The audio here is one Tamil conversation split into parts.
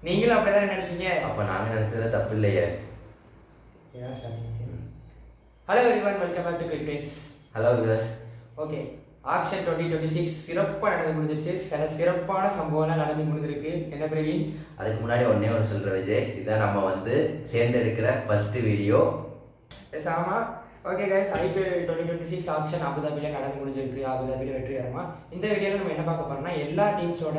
நீங்களும் அப்படிதான் நினைச்சீங்க. அப்ப நாங்க நினைச்சது தப்பு இல்லையே. Hello everyone, welcome back to crickets. Hello viewers. Okay, auction 2026 சிறப்பாக நடந்து முடிஞ்சிருச்சு. சில சிறப்பான சம்பவம்லாம் நடந்து முடிஞ்சிருக்கு. என்ன பிரவீன்? அதுக்கு முன்னாடி ஒன்னே ஒன்று சொல்ற விஜய், இதான் நம்ம வந்து சேர்ந்து எடுக்கிற ஃபர்ஸ்ட் வீடியோ. ஆமா. ஓகே கைஸ், ஐபிஎல் 2026 ஆக்ஷன் அபுதாபியில் நடந்து முடிஞ்சிருக்கு. அபுதாபியில் வெற்றிகரமா. இந்த வீடியோவில் நம்ம என்ன பார்க்க போறோம்னா, எல்லா டீம்ஸோட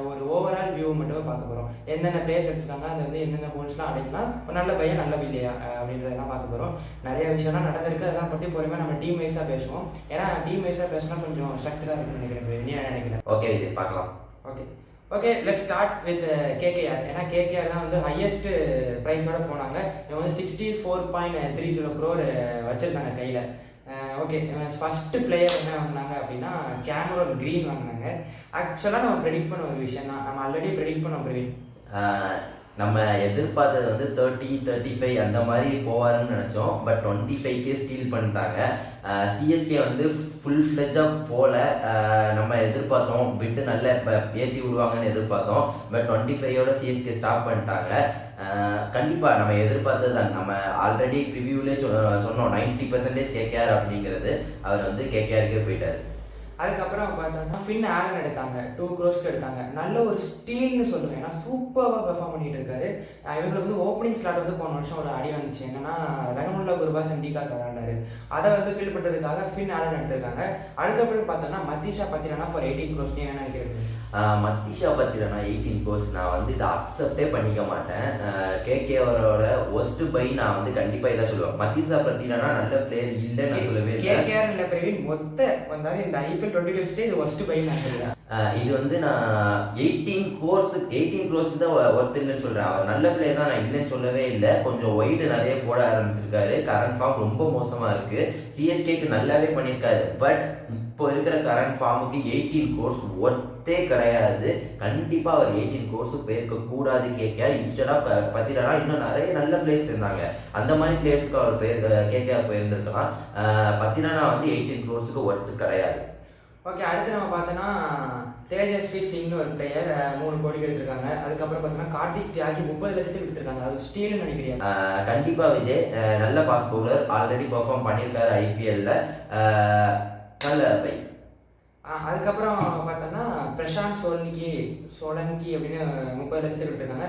ஒரு ஓவரால் வியூ மட்டும் பார்க்க போறோம். என்னென்ன பிளேயர்ஸ் எடுத்துருக்காங்க, அது வந்து என்னென்ன கோல்ஸ்லாம் அடைக்கலாம், ஒரு நல்ல பையன் நல்ல இல்லையா அப்படின்றதெல்லாம் பார்க்க போறோம். நிறைய விஷயம்லாம் நடந்திருக்கு. அதெல்லாம் பற்றி பொறுமையாக நம்ம டீம் வைஸாக பேசுவோம். ஏன்னா டீம் வைஸாக பேசினா கொஞ்சம் ஸ்ட்ரக்சராக இருக்குன்னு நினைக்கிறேன். நீ என்ன நினைக்கிறேன்? ஓகே விஜய், பார்க்கலாம். Okay, let's start with KKR. ஏன்னா கேகேஆர் தான் வந்து ஹையஸ்ட் ப்ரைஸோட போனாங்க. இவங்க வந்து 64.30 crore வச்சுருந்தாங்க கையில். ஓகே, ஃபஸ்ட்டு பிளேயர் என்ன வாங்கினாங்க அப்படின்னா கேமரோன் கிரீன் வாங்கினாங்க. ஆக்சுவலாக நம்ம ப்ரெடிக்ட் பண்ண ஒரு விஷயம் தான், நம்ம ஆல்ரெடி ப்ரெடிக்ட் பண்ணோம் பிரவீன். நம்ம எதிர்பார்த்தது வந்து 30-35 அந்த மாதிரி போவாருன்னு நினச்சோம். பட் 25K ஸ்டீல் பண்ணிட்டாங்க. சிஎஸ்கே வந்து ஃபுல் ஃப்ளெஜாக போல. நம்ம எதிர்பார்த்தோம் பிட்டு நல்ல ஏற்றி விடுவாங்கன்னு எதிர்பார்த்தோம். பட் 25ஓட சிஎஸ்கே ஸ்டாப் பண்ணிட்டாங்க. கண்டிப்பாக நம்ம எதிர்பார்த்தது தான். நம்ம ஆல்ரெடி ப்ரிவியூலே சொன்னோம் 90% கேகேஆர் அப்படிங்கிறது. அவர் வந்து கேகேஆருக்கே போயிட்டார். அதுக்கப்புறம் பார்த்தோம்னா ஃபின் ஆலன் எடுத்தாங்க, 2 crores எடுத்தாங்க. நல்ல ஒரு ஸ்டீல்னு சொல்லுவேன். ஏன்னா சூப்பராக பெர்ஃபார்ம் பண்ணிட்டு இருக்காரு. இவங்களுக்கு வந்து ஓப்பனிங் ஸ்லாட் வந்து போன வருஷம் ஒரு அடி வந்துச்சு. என்னன்னா ரஹமுல்லா குர்பாஸ் அண்டிகா விளையாண்டாரு. அதை வந்து ஃபில் பண்ணுறதுக்காக ஃபின் ஆலன் எடுத்திருக்காங்க. அதுக்கப்புறம் பார்த்தோம்னா மத்தீஷா பத்திரனா ஃபார் 18 crores. நீ என்ன நினைக்கிறேன்? மத்தீஷா பத்திரனா 18 crores நான் வந்து இதை அக்செப்டே பண்ணிக்க மாட்டேன். கேகேஆரோட ஒஸ்ட் பை நான் வந்து கண்டிப்பாக இதை சொல்லுவேன். மத்தீஷா பத்திரனா நல்ல பிளேயர் இல்லைன்னு நான் சொல்லவே இல்லை. கேகேஆர் இல்லை பிரவீன், மொத்த வந்தாலும் இந்த ஐபிஎல் 2026 இது ஒஸ்ட் பை நான் சொல்லுவேன். இது வந்து நான் 18 crores தான் ஒர்த் இல்லைன்னு சொல்கிறேன். அவர் நல்ல பிளேயர் தான், நான் இல்லைன்னு சொல்லவே இல்லை. கொஞ்சம் ஒய்டு நிறைய போட ஆரம்பிச்சிருக்காரு. கரண்ட் ஃபார்ம் ரொம்ப மோசமாக இருக்குது. சிஎஸ்கேக்கு நல்லாவே பண்ணியிருக்காரு. பட் இப்போ இருக்கிற கரண்ட் ஃபார்முக்கு 18 crores ஒர்த்தே கிடையாது. கண்டிப்பாக அவர் 18 crores போயிருக்க கூடாது கேகேஆர். இன்ஸ்டெட் ஆஃப் பத்திரனா இன்னும் நிறைய நல்ல பிளேயர்ஸ் இருந்தாங்க. அந்த மாதிரி பிளேயர்ஸ்க்கு அவர் கேகேஆர் போயிருந்துருக்கலாம். பத்திரனா வந்து 18 crores ஒர்த்து கிடையாது. ஓகே, அடுத்து நம்ம பார்த்தோன்னா தேஜஸ்வி சிங்னு ஒரு பிளேயர் 3 கோடி எடுத்திருக்காங்க. அதுக்கப்புறம் பார்த்தோன்னா கார்த்திக் தியாகி 30 லட்சத்துக்கு எடுத்திருக்காங்க. அது ஸ்டீல்னு நினைக்கிறேன். கண்டிப்பாக விஜய் நல்ல ஃபாஸ்ட் பவுலர், ஆல்ரெடி பெர்ஃபார்ம் பண்ணியிருக்காரு ஐபிஎல்ல. நல்ல பை. அதுக்கப்புறம் பார்த்தோன்னா பிரசாந்த் சோலன்கி அப்படின்னு 30 லட்சத்துக்கு எடுத்திருக்காங்க.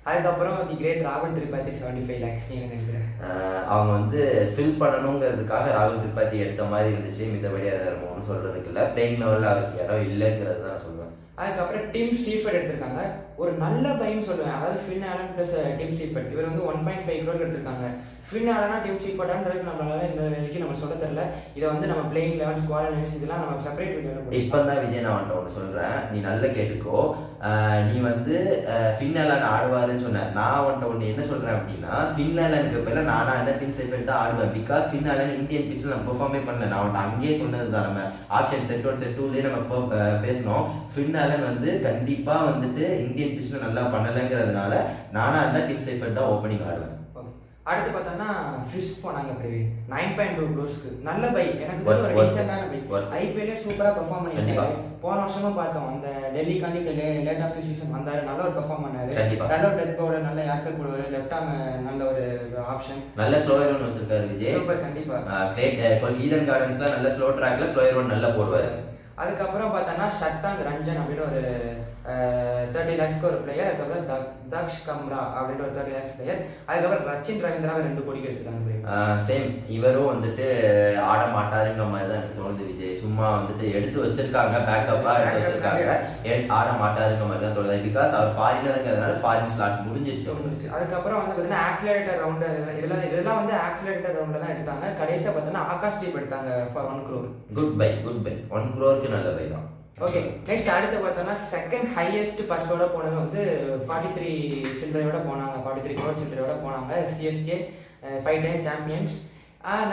அதுக்கப்புறம் தி கிரேட் ராகுல் திரிபாதி 75 lakhs. நீ நினைக்கிறேன்? அவங்க வந்து ஃபில் பண்ணணுங்கிறதுக்காக ராகுல் திரிபாதி எடுத்த மாதிரி இருந்துச்சு. மித்தபடி அதை ஒன்றும் சொல்கிறதுக்கு இல்லை. பிளேயிங் லெவலில் அவருக்கு இடம் இல்லைங்கிறது தான் நான் சொல்லுவேன். அதுக்கப்புறம் டிம் சீஃபர்ட் எடுத்திருக்காங்க. ஒரு நல்ல பையன் சொல்லுவேன். அதாவது ஃபின் ஆலன் ப்ளஸ் டிம் சீஃபர்ட். இவர் வந்து 1.5 crore எடுத்திருக்காங்க. ஃபின் ஆலனா டிம் சீஃபர்டான்றது நம்மளால இந்த வரைக்கும் நம்ம சொல்ல தெரியல. இதை வந்து நம்ம பிளேயிங் 11 ஸ்குவாட் அனாலிசிஸ் இதெல்லாம் நம்ம செப்பரேட் பண்ணி இப்போ தான் விஜய் நான் வந்துட்டு ஒன்று சொல்கிறேன், நீ நல்லா கேட்டுக்கோ. நீ வந்து ஃபின் ஆலன் ஆடுவாருன்னு சொன்ன. நான் வந்துட்டு ஒன்று என்ன சொல்கிறேன் அப்படின்னா, ஃபின் ஆலனுக்கு பேர் நானா என்ன டிம் சீஃபர்ட் தான் ஆடுவேன். பிகாஸ் ஃபின் ஆலன் இந்தியன் பிச்சில் நம்ம பெர்ஃபார்மே பண்ணல. நான் வந்துட்டு அங்கேயே சொன்னது தான். நம்ம ஆப்ஷன் செட் 1 செட் 2லேயே நம்ம பேசினோம். ஃபின் ஆலன் வந்து கண்டிப்பாக வந்துட்டு இந்தியன் பிச்சில் நல்லா பண்ணலைங்கிறதுனால நானா இருந்தால் டிம் சீஃபர்ட் தான் ஓப்பனிங் ஆடுவேன். அடுத்து பார்த்தோம்னா ஃபிஷ் போனாங்க பிரவீன் 9.2 crores. நல்ல பை. எனக்கு ஒரு ரீசெண்டான பை. ஐபிஎல்லே சூப்பராக பெர்ஃபார்ம் பண்ணியிருக்காரு. போன வருஷமும் பார்த்தோம், அந்த டெல்லிக்காண்டி லேட் ஆஃப் தி சீசன் வந்தாரு. நல்ல ஒரு பெர்ஃபார்ம் பண்ணாரு. நல்ல ஒரு டெத் பவுலர், நல்ல யாக்கர் போடுவார். லெஃப்ட் ஆர்ம் நல்ல ஒரு ஆப்ஷன். நல்ல ஸ்லோயர் ஒன் வச்சிருக்காரு விஜய். சூப்பர். கண்டிப்பாக ஈடன் கார்டன்ஸ்ல நல்ல ஸ்லோ ட்ராக்ல ஸ்லோயர் ஒன் நல்லா போடுவார். அதுக்கப்புறம் பார்த்தோன்னா ஷத்தாங் ரஞ்சன் அப்படின்னு ஒரு 30 lakhs ஒரு பிளேயர். அதுக்கப்புறம் தக்ஷ் கம்ரா அப்படின்னு ஒரு 30 lakhs பிளேயர். அதுக்கப்புறம் ரச்சின் ரவீந்திரா 2 கோடி எடுத்துருக்காங்க. சேம். இவரும் வந்துட்டு ஆட மாட்டாருங்கிற மாதிரி தான் எனக்கு தோணுது விஜய். சும்மா வந்துட்டு எடுத்து வச்சிருக்காங்க, பேக்கப்பாக எடுத்து வச்சிருக்காங்க. ஆட மாட்டாருங்கிற மாதிரி தான் தோணுது. பிகாஸ் அவர் ஃபாரினருங்கிறதுனால ஃபாரின் ஸ்லாட் முடிஞ்சிருச்சு. அதுக்கப்புறம் வந்து பார்த்தீங்கன்னா ஆக்சிலேட்டர் ரவுண்டு இதெல்லாம் வந்து ஆக்சிலேட்டர் ரவுண்டில் தான் எடுத்தாங்க. கடைசியாக பார்த்தோன்னா ஆகாஷ் தீப் எடுத்தாங்க for 1 crore. Good bye. 1 crore நல்ல பை தான். ஓகே, நெக்ஸ்ட் அடுத்து பார்த்தோம்னா செகண்ட் ஹையஸ்ட் பர்ஸோட போனது வந்து 43 சில்லறையோட போனாங்க. 43 crore சில்லறையோட போனாங்க. CSK 5 time champions.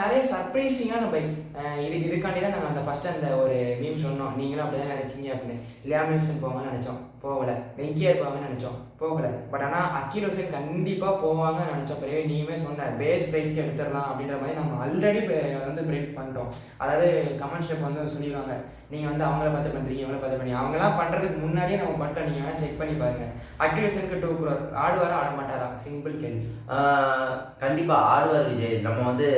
நிறைய சர்ப்ரைசிங்கான பை. இதுக்காண்டி தான் நாங்கள் அந்த ஃபர்ஸ்ட் அந்த ஒரு மீம் சொன்னோம். நீங்களும் அப்படி தான் நினைச்சிங்க அப்படின்னு. லியாம் வில்சன் போங்கன்னு நினச்சோம். போகலை. வெங்கியா இருப்பாங்கன்னு நினச்சோம், போகலை. பட் ஆனால் அக்கீல் ஹுசைன் கண்டிப்பாக போவாங்கன்னு நினச்சோம். பிறகு நீயுமே சொன்ன பேஸ் ப்ரைஸ்க்கு எடுத்துடலாம் அப்படின்ற மாதிரி நம்ம ஆல்ரெடி வந்து ப்ரெடிக்ட் பண்ணிட்டோம். அதாவது கமெண்ட் ஸ்டெப் வந்து சொல்லிடுவாங்க, நீங்கள் வந்து அவங்கள பார்த்து பண்ணுறீங்க, இவங்கள பார்த்து பண்ணி, அவங்களாம் பண்ணுறதுக்கு முன்னாடியே நம்ம பண்ணிட்டோம். நீங்கள் வேணால் செக் பண்ணி பாருங்கள். அக்கீல் ஹுசைனுக்கு 2 crore ஆடுவாரா ஆட மாட்டாரா? சிம்பிள் கேள்வி. கண்டிப்பாக ஆடுவார் விஜய். நம்ம வந்து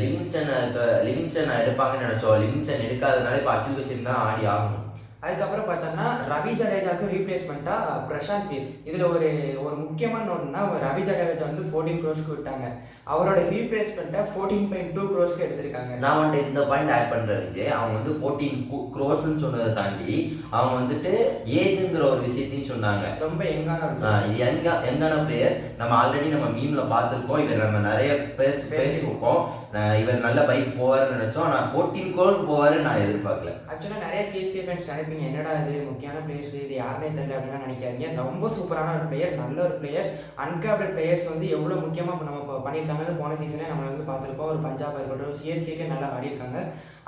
லிவிங்ஸ்டன் எடுப்பாங்கன்னு நினச்சோம். லிவிங்ஸ்டன் எடுக்காதனால இப்போ அக்கீல் ஹுசைன் தான் ஆடி ஆகணும். அதுக்கப்புறம் பார்த்தோம்னா ரவி ஜடேஜாவுக்கு ரீப்ளேஸ்மெண்ட்டாக பிரசாந்த் வீர். இதில் ஒரு முக்கியமான ஒன்றுனா, ரவி ஜடேஜா வந்து 14 crores விட்டாங்க. அவரோட ரீப்ளேஸ்மெண்ட்டை 14.2 crores எடுத்திருக்காங்க. நான் வந்துட்டு இந்த பாயிண்ட் ஆட் பண்ணுறேன் விஜய். அவங்க வந்து 14 crores சொன்னதை தாண்டி அவங்க வந்துட்டு ஏஜுங்கிற ஒரு விஷயத்தையும் சொன்னாங்க. ரொம்ப யங்கான பிளேயர். நம்ம ஆல்ரெடி நம்ம மீம்ல பார்த்துருக்கோம். இவர் நம்ம நிறைய பேசியிருக்கோம். இவர் நல்ல பைக் போவார்னு நினைச்சோம். ஆனால் 14 crore போவாருன்னு நான் எதிர்பார்க்கல. ஆக்சுவலாக நிறைய சிஎஸ்கே ஃபேன்ஸ் நினைப்பீங்க, என்னடா இது முக்கியமான பிளேயர்ஸ், இது யாருனே தெரியல அப்படின்னு நினைக்காதீங்க. ரொம்ப சூப்பரான ஒரு பிளேயர், நல்ல ஒரு பிளேயர்ஸ். அன்கேப்டு பிளேயர்ஸ் வந்து எவ்வளோ முக்கியமாக நம்ம பண்ணியிருக்காங்கன்னு போன சீசனே நம்ம வந்து பார்த்துருக்கோம். ஒரு பஞ்சாப் இருக்கட்டும், சிஎஸ்கேக்கு நல்லா ஆடிருக்காங்க.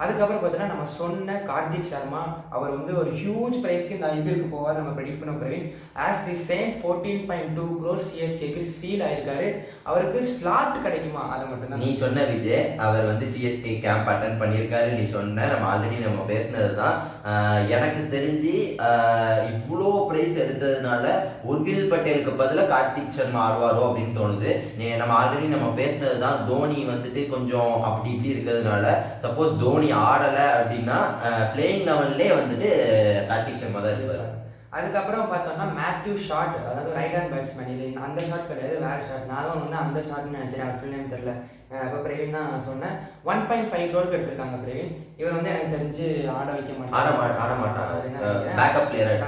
அதுக்கப்புறம் பார்த்தீங்கன்னா நம்ம சொன்ன கார்த்திக் சர்மா, அவர் வந்து ஒரு ஹியூஜ் ப்ரைஸ்க்கு இந்த ஐபிஎலுக்கு போவார் நம்ம ப்ரெடிக்ட் பண்ண Praveen. As the same 14.2 crores சிஎஸ்கேக்கு சீல் ஆயிருக்காரு. அவருக்கு ஸ்லாட் கிடைக்குமா? அதை மட்டும் தான் நீ சொன்ன விஜய். அவர் வந்து சிஎஸ்கே கேம்ப் அட்டன் பண்ணியிருக்காரு. நீ சொன்ன, நம்ம ஆல்ரெடி நம்ம பேசினது தான். எனக்கு தெரிஞ்சு இவ்வளோ ப்ரைஸ் எடுத்ததுனால உர்வில் பட்டேலுக்கு பதிலாக கார்த்திக் சர்மா ஆடுவாரோ அப்படின்னு தோணுது. நம்ம ஆல்ரெடி நம்ம பேசினது தான். தோனி வந்துட்டு கொஞ்சம் அப்படி இப்படி இருக்கிறதுனால சப்போஸ் தோனி ஆடலை அப்படின்னா பிளேயிங் லெவல்லே வந்துட்டு கார்த்திக் சர்மா தான் இருப்பார். அதுக்கப்புறம் பார்த்தோம்னா மேத்யூ ஷாட், அதாவது ரைட் ஹேண்ட் பேட்ஸ்மேன். இது அந்த ஷாட் கிடையாது, வேறு ஷாட். நான் தான் ஒன்று அந்த ஷாட்னு நினச்சேன், அது ஃபுல் நேம் தெரில. இப்போ பிரவீன் தான் சொன்னேன். 1.5 crore எடுத்திருக்காங்க பிரவீன். இவர் வந்து எனக்கு தெரிஞ்சு ஆட வைக்க மாட்டாங்க, பேக்கப் பிளேயர்.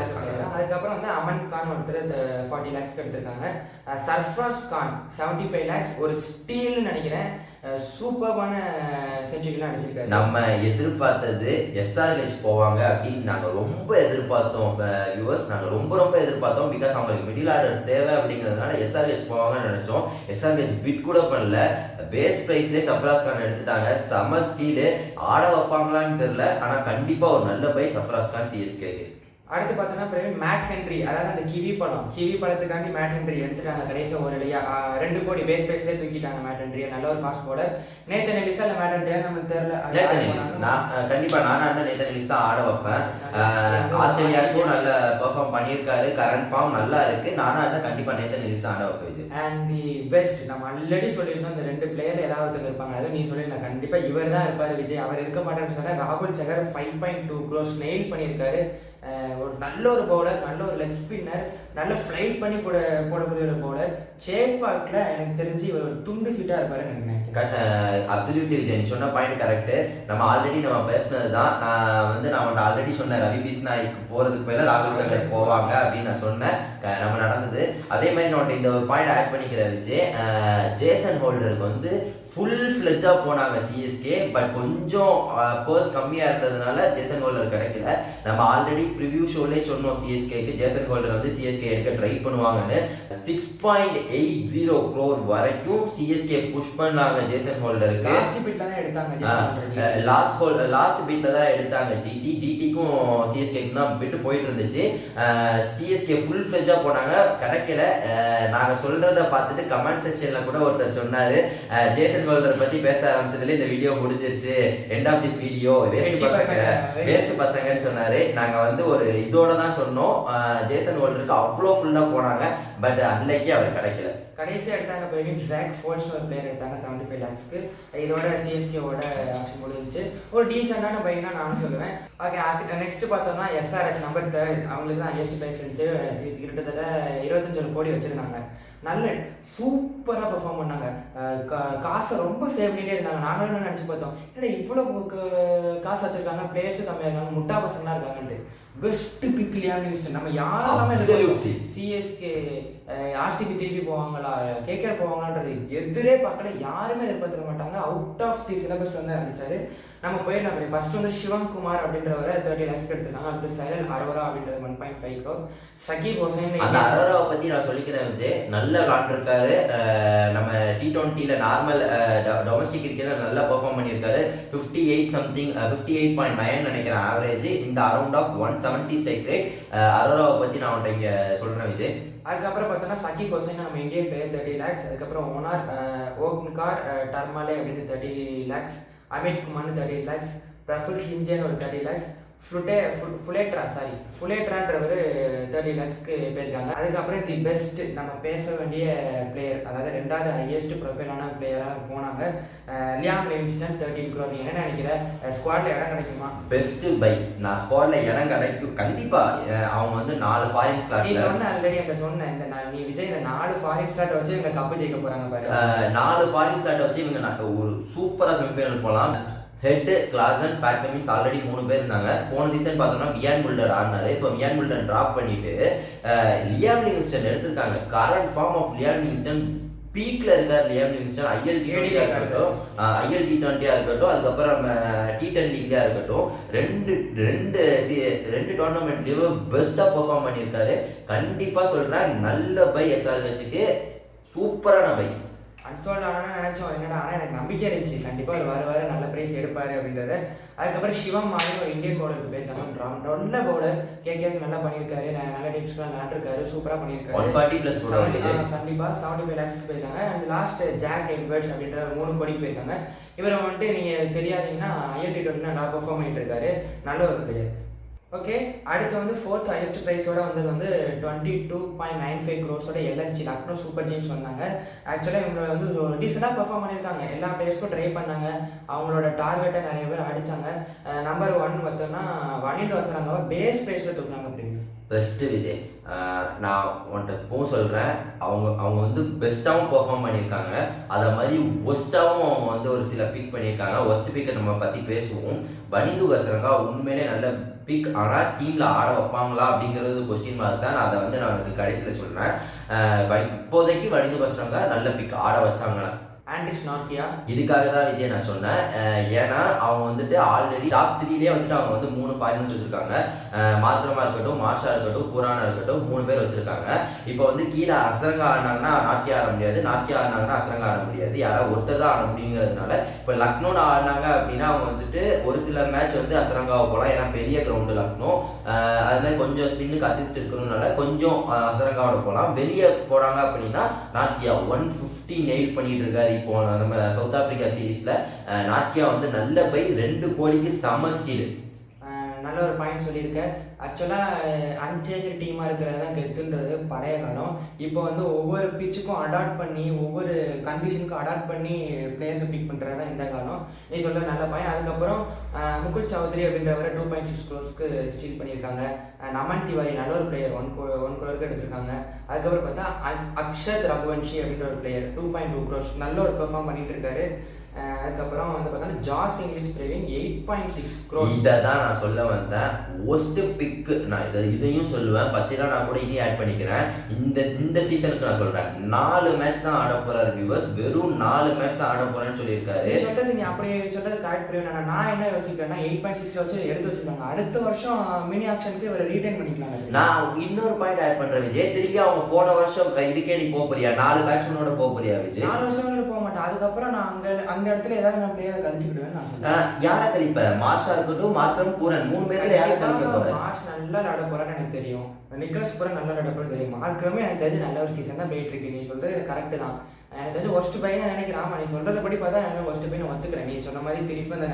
அதுக்கப்புறம் வந்து அமன் கான் ஒருத்தர் 40 lakhs எடுத்திருக்காங்க. சர்ஃப்ராஸ் கான் 75 lakhs, ஒரு ஸ்டீல்னு நினைக்கிறேன். சூப்பரான செஞ்சுரிலாம் அடிச்சிருக்காரு. நம்ம எதிர்பார்த்தது எஸ்ஆர்ஹெச் போவாங்க அப்படின்னு நாங்கள் ரொம்ப எதிர்பார்த்தோம். வியூவர்ஸ், நாங்கள் ரொம்ப எதிர்பார்த்தோம். பிகாஸ் அவங்களுக்கு மிடில் ஆர்டர் தேவை அப்படிங்கிறதுனால எஸ்ஆர்ஹெச் போவாங்கன்னு நினைச்சோம். எஸ்ஆர்ஹெச் பிட் கூட பண்ணல. பேஸ் ப்ரைஸ்லேயே சர்ஃப்ராஸ் கான் எடுத்துட்டாங்க. செம ஸ்டீலு. ஆட வைப்பாங்களான்னு தெரியல, ஆனால் கண்டிப்பாக ஒரு நல்ல பை சர்ஃப்ராஸ் கான் சிஎஸ்கேக்கு. அடுத்து பார்த்தோன்னா பிரவீன் மேட் ஹென்ரி, அதாவது அந்த கிவி பழத்துக்காண்டி மேட் ஹென்ரி எடுத்துட்டாங்க. கடைசி ஒரு வழியா 2 கோடி பேஸ் ப்ரைஸ்லேயே தூக்கிட்டாங்க மேட் ஹென்ரியை. நல்ல ஒரு ஃபாஸ்ட் பவுலர். நேத்தன் எலிஸா இல்லை மேட் ஹென்ரியா நமக்கு தெரியல. கண்டிப்பா நானா இருந்தா நேத்தன் எலிஸ் தான் ஆட வைப்பேன். ஆஸ்திரேலியாவுக்கும் நல்ல பெர்ஃபார்ம் பண்ணியிருக்காரு. கரண்ட் ஃபார்ம் நல்லா இருக்கு. நானா இருந்தா கண்டிப்பா நேத்தன் எலிஸ் தான் ஆட வைப்பேன். அண்ட் தி பெஸ்ட், நம்ம ஆல்ரெடி சொல்லியிருந்தோம் இந்த 2 பிளேயர் ஏதாவது இருப்பாங்க. அதுவும் நீ சொல்லியிருந்தா கண்டிப்பா இவர் தான் இருப்பார் விஜய். அவர் இருக்க மாட்டேன்னு சொன்னா ராகுல் சகர் 5.2 crores நெயில் பண்ணியிருக்காரு. ஒரு நல்ல ஒரு பவுலர், நல்ல ஒரு லெக் ஸ்பின்னர், நல்ல ஃப்ளைட் பண்ணி போடக்கூடிய ஒரு பவுலர். சேப்பாக்கில் எனக்கு தெரிஞ்சு இவர் ஒரு துண்டு ஃபிட்டாக இருப்பாருன்னு நினைக்கிறேன். அப்சல்யூட்லி விஜய், நீ சொன்ன பாயிண்ட் கரெக்டு. நம்ம ஆல்ரெடி நம்ம பேசினது தான். நான் ஆல்ரெடி சொன்னேன், ரவி பிஸ்னாய்க்கு போகிறதுக்கு மேலே ராகுல் சங்கர் போவாங்க அப்படின்னு நான் சொன்னேன். நம்ம நடந்தது. அதே மாதிரி நான் இந்த ஒரு பாயிண்ட் ஆட் பண்ணிக்கிறேன் விஜய். ஜேசன் ஹோல்டருக்கு வந்து ஃபுல் ஃப்ளெஜ்ஜாக போனாங்க சிஎஸ்கே. பட் கொஞ்சம் பர்ஸ் கம்மியாக இருந்ததுனால ஜேசன் ஹோல்டர் கிடைக்கல. நம்ம ஆல்ரெடி ப்ரிவியூ ஷோலே சொன்னோம் சிஎஸ்கேக்கு ஜேசன் ஹோல்டர் வந்து சிஎஸ்கே எடுக்க ட்ரை பண்ணுவாங்கன்னு. 6.80 crore வரைக்கும் சிஎஸ்கே புஷ் பண்ணாங்க ஜேசன் ஹோல்டருக்கு. லாஸ்ட் பீட்ல தான் எடுத்தாங்க. ஜிடிக்கும் சிஎஸ்கேக்கு தான் பிட்டு போயிட்டு இருந்துச்சு. சிஎஸ்கே ஃபுல் ஃப்ளெஜ்ஜாக போனாங்க, கிடைக்கல. நாங்கள் சொல்றத பார்த்துட்டு கமெண்ட் செக்ஷன்ல கூட ஒருத்தர் சொன்னாரு, ஜேசன் ஹோல்டர் பத்தி பேச ஆரம்பிச்சதுல இந்த வீடியோ முடிஞ்சிருச்சு, end of this video, waste பசங்கன்னு சொன்னாரு. நாங்க வந்து ஒரு இதோட தான் சொன்னோம். ஜேசன் ஹோல்டருக்கு அவ்வளோ ஃபுல்லா போனாங்க. பட் அன்னைக்கு அவர் கிடைக்கல. கடைசியாக எடுத்தாங்க பிரவீன் ஜாக் ஃபோல்ஸ் ஒரு பிளேயர் எடுத்தாங்க 75 lakhsக்கு. இதோட சிஎஸ்கேவோட ஆக்ஷன் முடிஞ்சிச்சு. ஒரு டீசெண்டான பையனா நான் சொல்லுவேன். ஓகே, நெக்ஸ்ட் பார்த்தோம்னா எஸ்ஆர்ஹெச் நம்பர் 3. அவங்களுக்கு தான் ஹையஸ்ட் ப்ரைஸ் இருந்துச்சு. கிட்டத்தட்ட 25 கோடி வச்சிருந்தாங்க. நல்ல சூப்பராக பெர்ஃபார்ம் பண்ணாங்க. காசை ரொம்ப சேவ் பண்ணிட்டே இருந்தாங்க. நாங்களும் என்ன நினச்சி பார்த்தோம், ஏன்னா இவ்வளோ காசு வச்சிருக்காங்க, பிளேயர்ஸு கம்மியாக இருக்காங்க, முட்டா பசங்களாக இருக்காங்கன்ட்டு. Best big லியாமிங்ஸ்டன். நம்ம யாருமே சிஎஸ்கே ஆர்சிபி திருப்பி போவாங்களா, கேகேஆர் போவாங்களான்றது எதிரே பார்க்கல. யாருமே எதிர்பார்த்துக்க மாட்டாங்க. அவுட் ஆஃப் தி சிலபஸ் வந்து ஆரம்பிச்சாரு. நம்ம போயிடலாம். ஃபர்ஸ்ட் வந்து சிவம் குமார் அப்படின்றவரை 30 lakhs எடுத்துருக்காங்க. அடுத்து சைலல் அரோரா அப்படின்றது 1.5 crore. சகீப் ஹுசைன் அந்த அரோராவை பத்தி நான் சொல்லிக்கிறேன் விஜய். நல்ல விளாண்டுருக்காரு. நம்ம T20ல நார்மல் டொமஸ்டிக் கிரிக்கெட்ல நல்லா பெர்ஃபார்ம் பண்ணியிருக்காரு. 58 சம்திங் 58.9 நினைக்கிறேன் ஆவரேஜ். இந்த அரௌண்ட் ஆஃப் 170 ஸ்ட்ரைக் ரேட். அரோராவை பத்தி நான் உன்ட்ட இங்க சொல்றேன் விஜய். அதுக்கப்புறம் பார்த்தோன்னா சகீப் ஹுசைன் நம்ம இந்தியன் பிளேயர் 30 lakhs. அதுக்கப்புறம் ஓக்ன்கார் டர்மாலே அப்படின்னு 30 lakhs. அமித் குமார்னு 30 lakhs. பிரஃபுல் ஹிஞ்சேன்னு ஒரு 30 lakhs. ஃபுலேட்ரான்றவர் 30 lakhsக்கு போயிருக்காங்க. அதுக்கப்புறம் தி பெஸ்ட் நம்ம பேச வேண்டிய பிளேயர், அதாவது ரெண்டாவது ஹையஸ்ட் ப்ரொஃபைலான பிளேயராக போனாங்க, லியாம் லிவிங்ஸ்டன் 13 crore. நீ என்ன நினைக்கிற, ஸ்குவாட்ல இடம் கிடைக்குமா? Best bye. நான் ஸ்குவாட்ல இடம் கிடைக்கும் கண்டிப்பா. அவங்க வந்து 4 ஃபாரின் ஸ்லாட். நீ சொன்ன ஆல்ரெடி அந்த சொன்ன இந்த நீ விஜய் இந்த 4 ஃபாரின் ஸ்லாட் வச்சு இவங்க கப்பு ஜெயிக்க போறாங்க பாரு. 4 ஃபாரின் ஸ்லாட் வச்சு இவங்க ஒரு சூப்பரா செமிஃபைனல் போலாம். ஹெட் கிளாசன் பேக் கமின்ஸ் ஆல்ரெடி 3 பேர் இருந்தாங்க. போன சீசன் பார்த்தோம்னா வியான் முல்டர் ஆடினாரு. இப்போ வியான் முல்டர் டிராப் பண்ணிட்டு லியாம் லிவிங்ஸ்டன் எடுத்திருக்காங்க. Current form of Liam Livingstone பீக்ல இருக்கார். லியாம் லிவிங்ஸ்டன் ஐஎல் T20 இருக்கட்டும், ஐஎல் T20 இருக்கட்டும், அதுக்கப்புறம் நம்ம T10 லீக்லயா இருக்கட்டும், ரெண்டு டோர்னமெண்ட்லயும் பெஸ்டா பெர்ஃபார்ம் பண்ணியிருக்காரு. கண்டிப்பா சொல்றேன், நல்ல பை SRHக்கு, சூப்பரான பை. அன்சோல்ட் ஆனால் நினச்சோம் என்னடா, ஆனால் எனக்கு நம்பிக்கை இருந்துச்சு கண்டிப்பாக ஒரு வார நல்ல ப்ரைஸ் எடுப்பார் அப்படின்றத. அதுக்கப்புறம் சிவம் மாதிரி ஒரு இந்தியன் பவுலருக்கு போயிருக்காங்க. நல்ல பவுலர், கேக்கு நல்லா பண்ணியிருக்காரு, நல்ல டீம்ஸ்லாம் விளையாண்டுருக்காரு, சூப்பராக பண்ணியிருக்காரு. 140+ கண்டிப்பாக 75 lakhsக்கு போயிருக்காங்க. அண்ட் லாஸ்ட் ஜாக் எட்வர்ட்ஸ் அப்படின்ற 3 கோடிக்கு போயிருக்காங்க. இவரை வந்துட்டு நீங்கள் தெரியாதீங்கன்னா ஐஎல் T20 நல்லா பெர்ஃபார்ம் பண்ணிட்டு இருக்காரு, நல்ல ஒரு பிளேயர். ஓகே, அடுத்து வந்து 4th ஹையஸ்ட் ப்ரைஸோட வந்தது வந்து 22.95 crores LSG Lucknow super giants வந்தாங்க. ஆக்சுவலாக இவங்க வந்து ஒரு டீசெண்டாக பெர்ஃபார்ம் பண்ணியிருக்காங்க. எல்லா பிளேயர்ஸ்க்கும் ட்ரை பண்ணாங்க, அவங்களோட டார்கெட்டை நிறைய பேர் அடித்தாங்க. நம்பர் 1 பார்த்தோன்னா வனில் வசராங்க பேஸ் ப்ரைஸில் தூக்குனாங்க அப்படின்னு. பெஸ்ட்டு விஜய். நான் உன்கிட்ட இப்போ சொல்கிறேன், அவங்க வந்து பெஸ்ட்டாகவும் பெர்ஃபார்ம் பண்ணியிருக்காங்க. அதை மாதிரி ஒஸ்ட்டாகவும் அவங்க வந்து ஒரு சில பிக் பண்ணியிருக்காங்க. ஒஸ்ட் பிக்கை நம்ம பற்றி பேசுவோம். வனிந்து வசரங்கா உண்மையிலே நல்ல பிக். ஆனால் டீமில் ஆட வைப்பாங்களா அப்படிங்கிறது கொஸ்டின் மார்க் தான். அதை வந்து நான் எனக்கு கடைசியில் சொல்கிறேன். இப்போதைக்கு வனிந்து வசரங்கா நல்ல பிக், ஆட வச்சாங்களா ஆண்டிஸ் நாக்கியா. இதுக்காக தான் விஜய் நான் சொன்னேன். ஏன்னா அவங்க வந்துட்டு ஆல்ரெடி டாப் 3லேயே வந்துட்டு அவங்க வந்து 3 ஃபாரினர்ஸ் வச்சுருக்காங்க. மாத்திரமா இருக்கட்டும், மாஷா இருக்கட்டும், புராணா இருக்கட்டும், 3 பேர் வச்சுருக்காங்க. இப்போ வந்து கீழே அசரங்கா ஆடினாங்கன்னா நாக்கியா ஆட முடியாது, நாக்கியா ஆடினாங்கன்னா அசரங்கா ஆட முடியாது, யாராவது ஒருத்தர் தான் ஆட முடியுங்கிறதுனால இப்போ லக்னோன்னு ஆடினாங்க அப்படின்னா அவங்க வந்துட்டு ஒரு சில மேட்ச் வந்து அசரங்காவை போகலாம். ஏன்னா பெரிய கிரவுண்டு லக்னோ, அது மாதிரி கொஞ்சம் ஸ்பின்னுக்கு அசிஸ்ட் இருக்கிறதுனால கொஞ்சம் அசரங்காவோட போகலாம். வெளியே போனாங்க அப்படின்னா நாக்கியா 150 நெயில் பண்ணிட்டு இருக்காரு. இப்போ நம்ம சவுத் ஆப்பிரிக்கா சீரீஸ்ல நாக்கியா வந்து நல்ல பை, 2 கோடிக்கு சம ஸ்டீல். நல்ல ஒரு பாயிண்ட் சொல்லியிருக்கேன். ஆக்சுவலாக அன்சேஞ்ச் டீமாக இருக்கிறது தான் கெத்துன்றது பழைய காலம். இப்போ வந்து ஒவ்வொரு பிச்சுக்கும் அடாப்ட் பண்ணி, ஒவ்வொரு கண்டிஷனுக்கும் அடாப்ட் பண்ணி பிளேயர்ஸை பிக் பண்ணுறது தான் இந்த காலம். நீ சொல்கிற நல்ல பாயிண்ட். அதுக்கப்புறம் முகுல் சௌத்ரி அப்படின்றவரை 2.6 crores ஸ்டீல் பண்ணியிருக்காங்க. நமன் திவாரி நல்ல ஒரு பிளேயர் 1 crore எடுத்திருக்காங்க. அதுக்கப்புறம் பார்த்தா அக்ஷத் ரகுவன்ஷி அப்படின்ற ஒரு பிளேயர் 2.2 crores நல்ல ஒரு பெர்ஃபார்ம் பண்ணிட்டு இருக்காரு. அதுக்கப்புறம் வந்து பார்த்தோன்னா ஜாஸ் இங்கிலீஷ் பிரவீன் 8.6 crores. இதை தான் நான் சொல்ல வந்தேன். ஒஸ்ட் பிக் நான் இதையும் சொல்லுவேன். 10 நான் கூட இதையும் ஆட் பண்ணிக்கிறேன். இந்த சீசனுக்கு நான் சொல்கிறேன், 4 மேட்ச் தான் ஆட போகிறாரு வியூவர்ஸ். வெறும் 4 மேட்ச் தான் ஆட போகிறேன்னு சொல்லியிருக்காரு. சொல்கிறது நீ அப்படியே சொல்கிறது கரெக்ட் பிரவீன். நான் என்ன யோசிக்கிறேன்னா 8.6 வச்சு எடுத்து வச்சுருக்காங்க. அடுத்த வருஷம் மினி ஆக்ஷனுக்கு இவர் ரீடைன் பண்ணிக்கலாம். நான் இன்னொரு பாயிண்ட் ஆட் பண்ணுறேன் விஜய். திருப்பி அவங்க போன வருஷம் இதுக்கே நீ போக போறியா? 4 பேட்ஸ்மேனோட போக போறியா விஜய்? 4 வருஷம் போக மாட்டேன். அதுக்கப்புறம் நான் அந்த இடத்துல ஏதாவது நான் பிளேயரை கழிச்சுக்கிடுவேன். நான் சொல்றேன், யாரை கழிப்ப? மார்ஷா இருக்கட்டும், மாத்திரம் பூரன், 3 பேர்ல யாரை கழிக்க போற? மார்ஷ் நல்லா விளையாட போறான்னு எனக்கு தெரியும். நிக்கல்ஸ் பூரா நல்லா விளையாட போறது தெரியும். மார்க்கமே எனக்கு தெரிஞ்சு நல்ல ஒரு சீசன் தான் போயிட்டு இருக்கு. நீ சொல்றது கரெக்ட் தான். எனக்கு தெரிஞ்சு ஒஸ்ட் பை தான் நினைக்கிறேன். ஆமா, நீ சொல்றதை படி பார்த்தா எனக்கு ஒஸ்ட் பை நான் ஒத்துக்கிறேன். நீ சொன்ன மாதிரி திருப்பி அந்த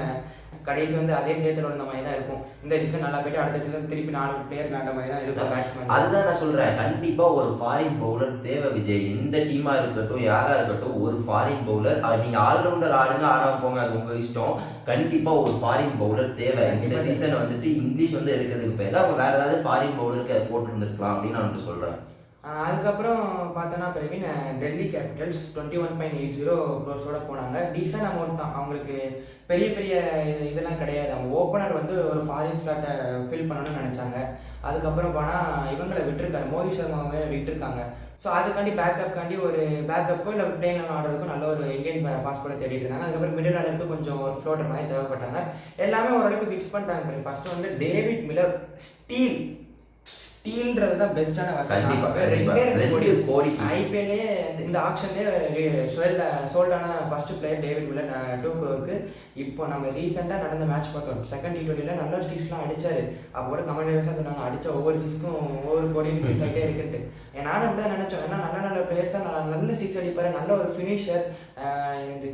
கடைசி வந்து அதே சேர்த்துல வந்த மாதிரி தான் இருக்கும். இந்த சீசன் நல்லா போயிட்டு அடுத்த சீசன் திருப்பி 4 பிளேயர் விளையாண்ட மாதிரி தான் இருக்கும் பேட்ஸ்மேன். அதுதான் நான் சொல்றேன், கண்டிப்பா ஒரு ஃபாரின் பவுலர் தேவை விஜய். எந்த டீமா இருக்கட்டும், யாரா இருக்கட்டும், ஒரு ஃபாரின் பவுலர். நீங்க ஆல்ரவுண்டர் ஆடுங்க, ஆடாம போங்க, அது உங்க இஷ்டம். கண்டிப்பா ஒரு ஃபாரின் பவுலர் தேவை. இந்த சீசன் வந்துட்டு இங்கிலீஷ் வந்து எடுக்கிறதுக்கு பேர் அவங்க வேற ஏதாவது ஃபாரின் பவுலருக்கு போட்டு இருந்திருக்கலாம் அப்படின்னு நான் சொல்றேன். அதுக்கப்புறம் பார்த்தோன்னா பிரவீன் டெல்லி கேபிட்டல்ஸ் 21.80 க்ரோஸோட போனாங்க. டீசன்ட் அமௌண்ட் தான், அவங்களுக்கு பெரிய பெரிய இதெல்லாம் கிடையாது. அவங்க ஓப்பனர் வந்து ஒரு ஃபாரின் ஸ்லாட்டை ஃபில் பண்ணணும்னு நினச்சாங்க. அதுக்கப்புறம் போனால் இவங்களை விட்டுருக்காங்க, மோஹித் சர்மாவை விட்டுருக்காங்க. ஸோ அதுக்காண்டி பேக்கப்காண்டி ஒரு பேக்கப்பும் இல்லை பிளேயிங் ஆடுறதுக்கும் நல்ல ஒரு இந்தியன் பாஸ்போர்ட்டை தேடிட்டு இருந்தாங்க. அதுக்கப்புறம் மிடில் ஆர்டருக்கு கொஞ்சம் ஒரு ஃப்ளோட்டர் மாதிரி தேவைப்பட்டாங்க. எல்லாமே ஓரளவுக்கு ஃபிக்ஸ் பண்ணிட்டாங்க. ஃபர்ஸ்ட் வந்து டேவிட் மில்லர் ஸ்டீல்ன்றது தான் பெஸ்டான ஐபிஎல்லே இந்த ஆக்ஷன்லேயே சோல்டான first player David Miller 2 crore. இப்போ நம்ம ரீசெண்டாக நடந்த மேட்ச் பார்த்தோம், செகண்ட் T20 நல்ல ஒரு 6 அடிச்சாரு. அப்போ கூட கமெண்டேட்டர்ஸாக சொன்னாங்க அடிச்ச ஒவ்வொரு 6க்கும் ஒவ்வொரு கோடி ஃபிக்ஸ் ஆகிட்டே இருக்குன்ட்டு. நானும் அப்படி தான் நினச்சோம், ஏன்னா நல்ல நல்ல பிளேயர்ஸாக நல்ல 6 அடிப்பார், நல்ல ஒரு ஃபினிஷர்.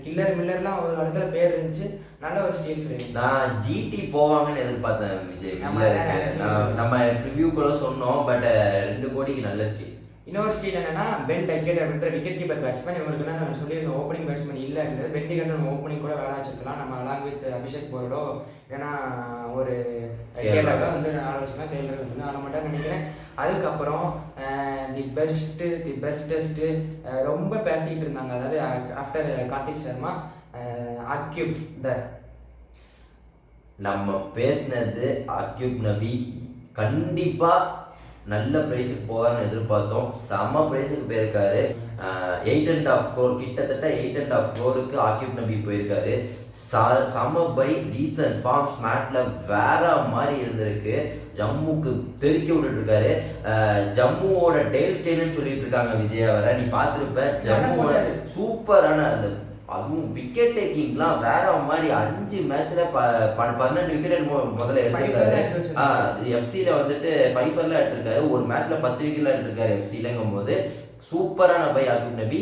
கில்லர் மில்லர்லாம் ஒரு இடத்துல பேர் இருந்துச்சு, நல்ல ஒரு ஸ்டீல் பிளேயர். நான் ஜிடி போவாங்கன்னு எதிர்பார்த்தேன் விஜய். நம்ம ரிவ்யூ கூட சொன்னோம், பட் 2 கோடிக்கு நல்ல ஸ்டீல். இன்னொரு ஸ்டீல் என்னன்னா பென் டக்கெட் அப்படின்ற விக்கெட் கீப்பர் பேட்ஸ்மேன். இவங்களுக்கு நான் சொல்லியிருந்தேன் ஓப்பனிங் பேட்ஸ்மேன் இல்லை இருந்தது. பென் டக்கெட் நம்ம ஓப்பனிங் கூட வேலை வச்சிருக்கலாம், நம்ம அலாங் வித் அபிஷேக் போர்டோ ஏன்னா ஒரு கேரளாவில் வந்து ஆலோசனை தேர்தல் வந்து ஆட மாட்டான்னு நினைக்கிறேன். அதுக்கப்புறம் தி பெஸ்டஸ்ட்டு ரொம்ப பேசிக்கிட்டு இருந்தாங்க, அதாவது ஆஃப்டர் கார்த்திக் சர்மா அக்யூப் நம்ம பேசினது அக்யூப் நபி கண்டிப்பா நல்ல பிரைஸுக்கு போவார்னு எதிர்பார்த்தோம். செம பிரைஸுக்கு போயிருக்காரு. 8.5 crore, கிட்டத்தட்ட 8.5 crore ஆக்யூப் நபி போயிருக்காரு. செம பை, ரீசன்ட் ஃபார்ம்ஸ் மேட்ல வேற மாதிரி இருந்திருக்கு. ஜம்முக்கு தெறிக்க விட்டுட்டு இருக்காரு. ஜம்முவோட டேல் ஸ்டேன்னு சொல்லிட்டு இருக்காங்க விஜய் அவரை, நீ பார்த்துருப்ப. ஜம்முவோட சூப்பரான அந்த அதுவும் விக்கெட் டேக்கிங்லாம் வேற மாதிரி 5 மேட்ச்ல 12 விக்கெட் முதல்ல எடுத்திருக்காரு. எஃப்சில வந்துட்டு 5 எடுத்திருக்காரு. ஒரு மேட்ச்ல 10 விக்கெட்ல எடுத்திருக்காரு எஃப்சிலங்கும் போது சூப்பரான பை ஆக்யூப் நபி.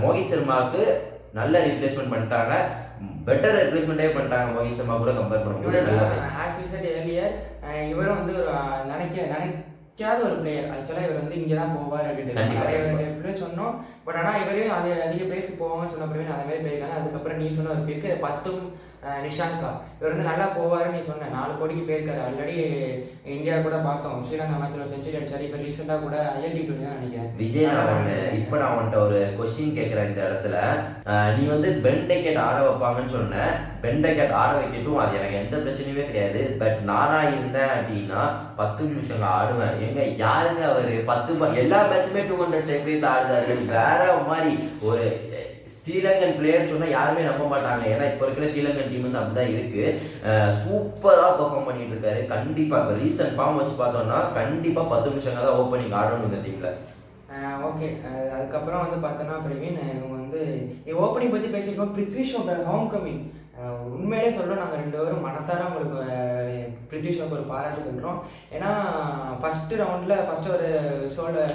மோஹித் சர்மாவுக்கு நல்ல ரீப்ளேஸ்மெண்ட் பண்ணிட்டாங்க, பெட்டர் ரீப்ளேஸ்மெண்டே பண்ணிட்டாங்க மோஹித் சர்மா கூட கம்பேர் பண்ணும்போது. இவரும் வந்து நினைக்காத ஒரு பிளேயர். ஆக்சுவலாக இவர் வந்து இங்கே தான் போவார் அப்படின்னு நிறைய சொன்னோம். பட் ஆனால் இவரே அது அதிக பிளேஸ்க்கு போவாங்கன்னு சொன்ன பிறகு அதே மாதிரி போயிருக்காங்க. அதுக்கப்புறம் நீ சொன்ன ஒரு பேருக்கு 10 நிஷாங்கா, இவர் வந்து நல்லா போவார். நீ சொன்ன 4 கோடிக்கு போயிருக்காரு. ஆல்ரெடி இந்தியா கூட பார்த்தோம், ஸ்ரீலங்கா மேட்ச்ல செஞ்சுரி அடிச்சாரு. இப்போ ரீசெண்டாக கூட ILT தான் நினைக்கிறேன். விஜய், இப்போ நான் அவன்கிட்ட ஒரு கொஸ்டின் கேட்குறேன் இந்த இடத்துல. நீ வந்து பென் டக்கெட் ஆட வைப்பாங்கன்னு சொன்ன, பென் டக்கெட் ஆட வைக்கட்டும், அது எனக்கு எந்த பிரச்சனையுமே கிடையாது. பட் நானா இருந்தேன் அப்படின்னா 10 நிமிஷம் ஆடுவேன். எங்க யாருங்க அவரு 10 எல்லா மேட்சுமே 200 செக்ரேட் ஆடுறாரு. வேற மாதிரி ஒரு ஸ்ரீலங்கன் பிளேயர் சொன்னா யாருமே நம்ப மாட்டாங்க, ஏன்னா இப்போ இருக்கிற ஸ்ரீலங்கன் டீம் வந்து அப்படிதான் இருக்கு. சூப்பரா பெர்ஃபார்ம் பண்ணிட்டு இருக்காரு. கண்டிப்பா இப்போ ரீசன்ட் ஃபார்ம் வச்சு பார்த்தோம்னா கண்டிப்பா 10 நிமிஷம் தான் ஓப்பனிங் ஆடணும் இந்த டீம்ல. ஓகே, அதுக்கப்புறம் வந்து பார்த்தோன்னா பிரவீன், இவங்க வந்து ஓப்பனிங் பற்றி பேசியிருக்கோம். பிருத்வி ஷோட ஹோம் கமிங் உண்மையிலே சொல்கிறோம், நாங்கள் 2 பேரும் மனசார உங்களுக்கு பிருத்வி ஷோக்கு ஒரு பாராட்டு சொல்கிறோம். ஏன்னா ஃபஸ்ட்டு ரவுண்டில் ஃபஸ்ட்டு ஒரு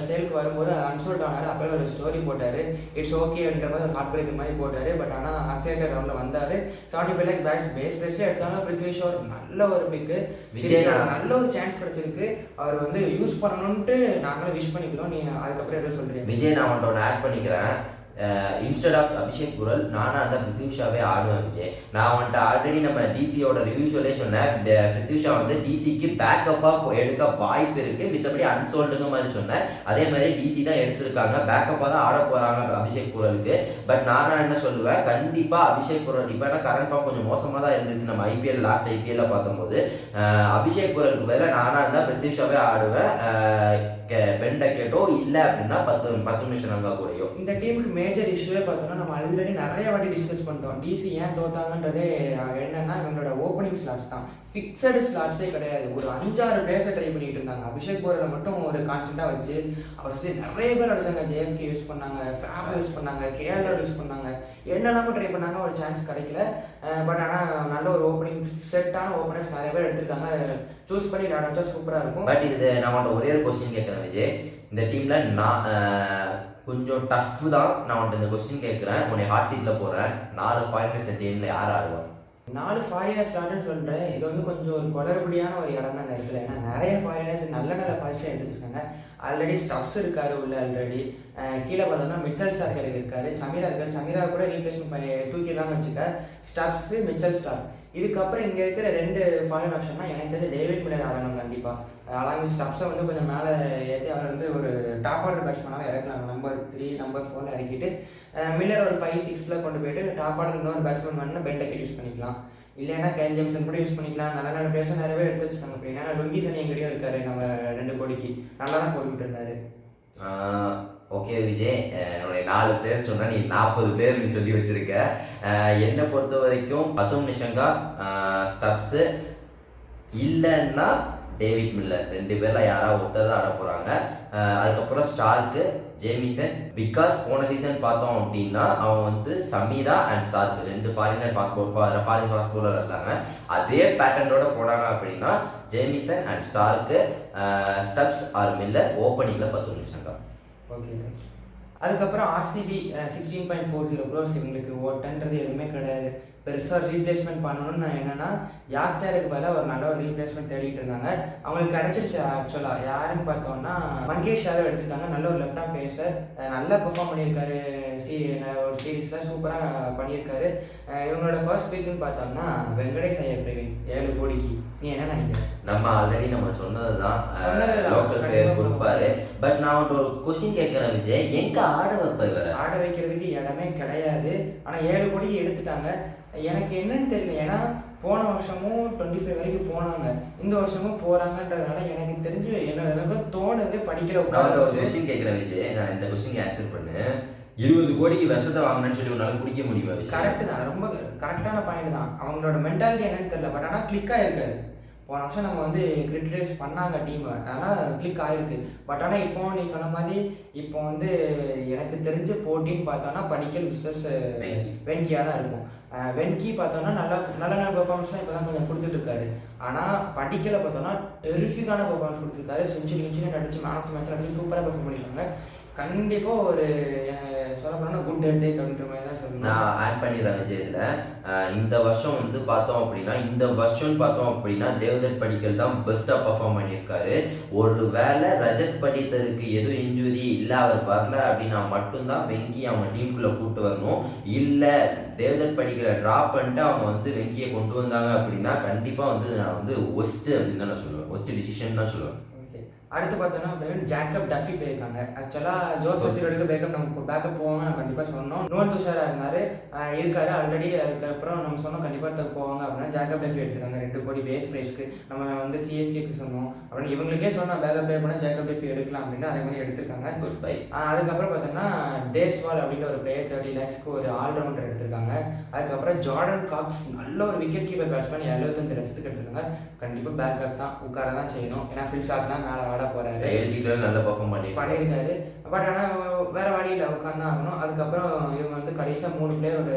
சேலுக்கு வரும்போது அன்சோல்ட் ஆனார். அப்போ ஒரு ஸ்டோரி போட்டார், இட்ஸ் ஓகே அப்படின்ற மாதிரி ஒரு ஹார்ட் பிரேக் மாதிரி போட்டார். பட் ஆனால் அக்சைட்டட் ரவுண்டில் வந்தார். 75 lakhs பேஸ்லேயே எடுத்தாலும் பிருத்வி ஷோ நல்ல ஒரு பிக்கு. விஜய் நல்ல ஒரு சான்ஸ் கிடச்சிருக்கு, அவர் வந்து யூஸ் பண்ணணுன்ட்டு நாங்களும் விஷ் பண்ணிக்கிறோம். நீ அதுக்கப்புறம் எதுவும் சொல்கிறீங்க விஜய்? நான் ஒன்று ஆட் பண்ணிக்கிறேன். இன்ஸ்டெட் ஆஃப் அபிஷேக் குரல் நானா அந்த பிருத்விஷாவே ஆடுவேன் விஜய். நான் வந்துட்டு ஆல்ரெடி நம்ம டிசியோட ரிவ்யூ ஷோலே சொன்னேன், பிருத்விஷா வந்து டிசிக்கு பேக்கப்பாக எடுக்க வாய்ப்பு இருக்கு, மித்தபடி அன்சோல்டுங்க மாதிரி சொன்னேன். அதே மாதிரி டிசி தான் எடுத்திருக்காங்க, பேக்கப்பாக தான் ஆட போறாங்க அபிஷேக் குரலுக்கு. பட் நானா என்ன சொல்லுவேன், கண்டிப்பா அபிஷேக் குரல் இப்போ ஏன்னா கரண்ட் ஃபார்ம் கொஞ்சம் மோசமாக தான் இருந்திருக்கு. நம்ம லாஸ்ட் ஐபிஎல்ல பார்த்தம்போது அபிஷேக் குரலுக்கு பதிலாக நானா இருந்தால் பிருத்விஷாவே ஆடுவேன். பென் டக்கெட்டோ இல்லை அப்படின்னா 10 நிமிஷம் அங்கே கூடயோ. இந்த டீமுக்கு மேஜர் இஷ்யூவே பார்த்தோம்னா நம்ம ஆல்ரெடி நிறைய வாட்டி டிஸ்கஸ் பண்ணிட்டோம். டிசி ஏன் தோத்தாங்கன்றதே என்னன்னா இவங்களோட ஓப்பனிங் ஸ்லாட்ஸ் தான், ஃபிக்ஸடு ஸ்லாட்ஸே கிடையாது. ஒரு 5-6 பிளேயர்ஸை ட்ரை பண்ணிட்டு இருந்தாங்க. அபிஷேக் போர்ல மட்டும் ஒரு கான்ஸ்டன்ட்டாக வச்சு அவர் நிறைய பேர் அடிச்சாங்க. ஜேஎஃப்கே யூஸ் பண்ணாங்க, ஃபேப் யூஸ் பண்ணாங்க, கேஎல்ஆர் யூஸ் பண்ணாங்க, என்னெல்லாம ட்ரை பண்ணாங்க, ஒரு சான்ஸ் கிடைக்கல. பட் ஆனால் நல்ல ஒரு ஓப்பனிங் செட்டான ஓப்பனர்ஸ் நிறைய பேர் எடுத்திருக்காங்க. சூஸ் பண்ணி விளையாட சூப்பராக இருக்கும். பட் இது நான் ஒரே ஒரு கொஸ்டின் கேட்குறேன் விஜய். இந்த டீம்ல நான் கொஞ்சம் டஃப் தான். நான் உன்ட்ட இந்த கொஸ்டின் கேட்குறேன், உன்னை ஹாட் சீட்டில் போகிறேன். 4 ஃபாரினர்ஸ் இந்த டீமில் யார் ஆடுவாங்க? 4 ஃபாரினர்ஸ் ஆடுன்னு சொல்கிறேன். இது வந்து கொஞ்சம் ஒரு குளறுபடியான ஒரு இடம் தான் இந்த இடத்துல. ஏன்னா நிறைய ஃபாரினர்ஸ் நல்ல நல்ல பாய்ச்சி எடுத்து வச்சுருக்காங்க. ஆல்ரெடி ஸ்டப்ஸ் இருக்காரு உள்ள. ஆல்ரெடி கீழே பார்த்தோம்னா மிச்சல் ஸ்டார்க் இருக்காரு, சமீரா இருக்காரு. சமீரா கூட ரீப்ளேஸ்மெண்ட் பண்ணி தூக்கிடலாம்னு வச்சுக்க. ஸ்டப்ஸ், மிச்சல் ஸ்டார்க் இதுக்கப்புறம் இங்கே இருக்கிற 2 ஃபாரின் ஆப்ஷன்னா எனக்கு தெரிஞ்ச டேவிட் மில்லர் ஆடணும் கண்டிப்பாக. அலாங் ஸ்டப்ஸை வந்து கொஞ்சம் மேலே ஏற்றி அவர் வந்து ஒரு டாப் ஆர்டர் பேட்ஸ்மேனாக இறக்கலாம். நம்பர் 3 நம்பர் 4 இறக்கிட்டு மில்லர் ஒரு 5-6 கொண்டு போயிட்டு டாப் ஆர்டர் இன்னொரு பேட்ஸ்மேன் வேணும்னா பென்டெக்கெட் யூஸ் பண்ணிக்கலாம். இல்லைன்னா கேல் ஜேம்சன் கூட யூஸ் பண்ணிக்கலாம். நல்ல நல்ல பிளேயர்ஸ் நிறைய பேர் எடுத்து வச்சுருக்காங்க. ஏன்னா லுங்கி சனி எங்கேயும் இருக்காரு நம்ம 2 கோடிக்கு நல்லா தான் போட்டுக்கிட்டு இருந்தாரு. ஓகே விஜய், என்னுடைய 4 பேர் சொன்னா நீ 40 பேர் நீ சொல்லி வச்சிருக்க. என்னை பொறுத்த வரைக்கும் பத்தும் நிஷங்கா, ஸ்டப்ஸு இல்லைன்னா டேவிட் மில்லர் 2 பேரில் யாராவது ஒருத்தர் தான் ஆட போகிறாங்க. அதுக்கப்புறம் ஸ்டார்க்கு, ஜேமிசன். பிகாஸ் போன சீசன் பார்த்தோம் அப்படின்னா அவன் வந்து Chameera and Starc 2 foreign fast bowler இல்லாமல் அதே பேட்டர்னோட போனாங்க அப்படின்னா Jamieson and Starc, Stubbs or Miller, ஓப்பனிங்கில் பத்தும் நிஷங்கா. ஓகே, அதுக்கப்புறம் ஆர்சிபி 16.40 க்ரோஸ். இவங்களுக்கு ஓட்டன்றது எதுவுமே கிடையாது. பெருசாக ரீப்ளேஸ்மெண்ட் பண்ணணும்னு நான் என்னென்னா யாஸ்டருக்கு பதிலாக ஒரு நல்ல ஒரு ரீப்ளேஸ்மெண்ட் தேடிட்டு இருந்தாங்க. அவங்களுக்கு கிடச்சிருச்சு ஆக்சுவலாக. யாருன்னு பார்த்தோம்னா மங்கேஷ் யாதவ் எடுத்துருக்காங்க. நல்ல ஒரு லெஃப்ட் ஆம் பேசர், நல்லா பெர்ஃபார்ம் பண்ணியிருக்காரு. ஒரு சீரீஸில் சூப்பராக பண்ணியிருக்காரு. இவங்களோட ஃபர்ஸ்ட் பிக்னு பார்த்தோம்னா வெங்கடேஷ் ஐயர் பிரவீன் 7 கோடிக்கு. நீ என்ன நினைக்கிற? நம்ம ஆல்ரெடி நம்ம சொன்னது தான் லோக்கல் பிளேயர் கொடுப்பாரு. பட் நான் ஒரு கொஸ்டின் கேட்குறேன் விஜய், எங்கே ஆட வைப்ப இவரை? ஆட வைக்கிறதுக்கு இடமே கிடையாது. ஆனால் 7 கோடிக்கு எடுத்துட்டாங்க. எனக்கு என்னன்னு தெரியல. ஏன்னா போன வருஷமும் 25 வரைக்கும் போனாங்க, இந்த வருஷமும் போறாங்கன்றதுனால எனக்கு தெரிஞ்சு எனக்கு தோணுது படிக்கல. ஒரு கொஸ்டின் கேட்குறேன் விஜய், நான் இந்த கொஸ்டின் ஆன்சர் பண்ணு. 20 கோடிக்கு விஷத்தை வாங்கினேன்னு சொல்லி ஒரு நாள் குடிக்க முடியுமா? கரெக்டு தான், ரொம்ப கரெக்டான பாயிண்ட் தான். அவங்களோட மென்டாலிட்டி என்னன்னு தெரியல. பட் ஆனால் கிளிக் ஆயிருக்காரு. போன வருஷம் நம்ம வந்து கிரிட்டிசைஸ் பண்ணாங்க டீம், ஆனால் கிளிக் ஆகிருக்கு. பட் ஆனால் இப்போ நீ சொன்ன மாதிரி இப்போ வந்து எனக்கு தெரிஞ்ச போட்டின்னு பார்த்தோன்னா படிக்கல் விசஸ் வென்கியாக தான் இருக்கும். வென்கி பார்த்தோன்னா நல்ல நல்ல பெர்ஃபார்மன்ஸ்லாம் இப்போ தான் கொஞ்சம் கொடுத்துட்ருக்காரு. ஆனால் படிக்கலை பார்த்தோன்னா டெரிஃபிக்கான பெர்ஃபார்மன்ஸ் கொடுத்துருக்காரு. செஞ்சுரி அடிச்சு மேன் ஆஃப் தி மேட்ச் அடிச்சு சூப்பராக பெர்ஃபார்ம் பண்ணியிருக்காங்க. கண்டிப்பாக ஒரு சொல்ல போனால் குட் ஹெட்டேக் அப்படின்ற மாதிரி தான் சொல்லணும். நான் ஆட் பண்ணிடுறேன் விஜயத்தில். இந்த வருஷம் வந்து பார்த்தோம் அப்படின்னா தேவதத் படிக்கல் தான் பெஸ்ட்டாக பர்ஃபார்ம் பண்ணியிருக்காரு. ஒரு வேளை ரஜத் படித்தருக்கு எதுவும் இன்ஜுரி இல்லை, அவர் வரல அப்படின்னா மட்டும்தான் வெங்கி அவங்க டீமுக்குள்ளே கூப்பிட்டு வரணும். இல்லை தேவதத் படிக்கலை ட்ராப் பண்ணிட்டு அவங்க வந்து வெங்கியை கொண்டு வந்தாங்க அப்படின்னா கண்டிப்பாக வந்து நான் வந்து ஒஸ்ட்டு அப்படின்னு தான் நான் சொல்லுவேன். ஒஸ்ட்டு டிசிஷன் தான் சொல்லுவேன். அடுத்து பார்த்தோன்னா ஜேக்கப் டஃபி போயிருக்காங்க. ஆக்சுவலாக ஜோசப் திரோடுக்கு பேக்கப் போவாங்க நம்ம கண்டிப்பாக சொன்னோம். நோன் துஷாரா இருக்காரு ஆல்ரெடி. அதுக்கப்புறம் நம்ம சொன்னோம் கண்டிப்பாக போவாங்க அப்படின்னா ஜேக்கப் டஃபி எடுத்துக்காங்க 2 கோடி பேஸ் ப்ரைஸ்க்கு. நம்ம வந்து சிஎஸ்கேக்கு சொன்னோம் அப்படின்னு இவங்களுக்கே சொன்னால் பேக்கப் ப்ளே பண்ணால் ஜேக்கப் டஃபி எடுக்கலாம் அப்படின்னு அதே மாதிரி எடுத்திருக்காங்க. அதுக்கப்புறம் பார்த்தோன்னா டேஸ்வால் அப்படின்ற ஒரு பிளேயர் 30 lakhsக்கு ஒரு ஆல்ரவுண்டர் எடுத்திருக்காங்க. அதுக்கப்புறம் ஜார்டன் காக்ஸ் நல்ல ஒரு விக்கெட் கீப்பர் பேட்ஸ்மேன் 75 லட்சத்துக்கு எடுத்திருக்காங்க. கண்டிப்பாக பேக்கப் தான், உட்கார தான் செய்யணும். ஏன்னா ஃபில் ஷாட் தான் மேலே போறாரு, நல்லா பெர்ஃபார்ம் பண்ணியிருக்காரு. பட் ஆனால் வேற வழியில் உட்காந்து ஆகணும். அதுக்கப்புறம் இவங்க வந்து கடைசியாக 3 பிளேயர், ஒரு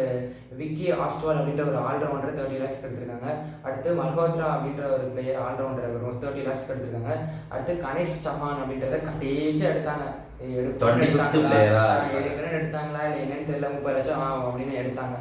விக்கி ஆஸ்ட்வால் அப்படின்ற ஒரு ஆல்ரவுண்டர் 30 lakhs எடுத்திருக்காங்க. அடுத்து மல்ஹோத்ரா அப்படின்ற ஒரு பிளேயர் ஆல்ரவுண்டர் வரும் 30 lakhs எடுத்திருக்காங்க. அடுத்து கணேஷ் சஹான் அப்படின்றத கடைசியாக எடுத்தாங்க. எடுத்தாங்களா இல்லை என்னன்னு தெரியல, 30 லட்சம் ஆகும் அப்படின்னு எடுத்தாங்க.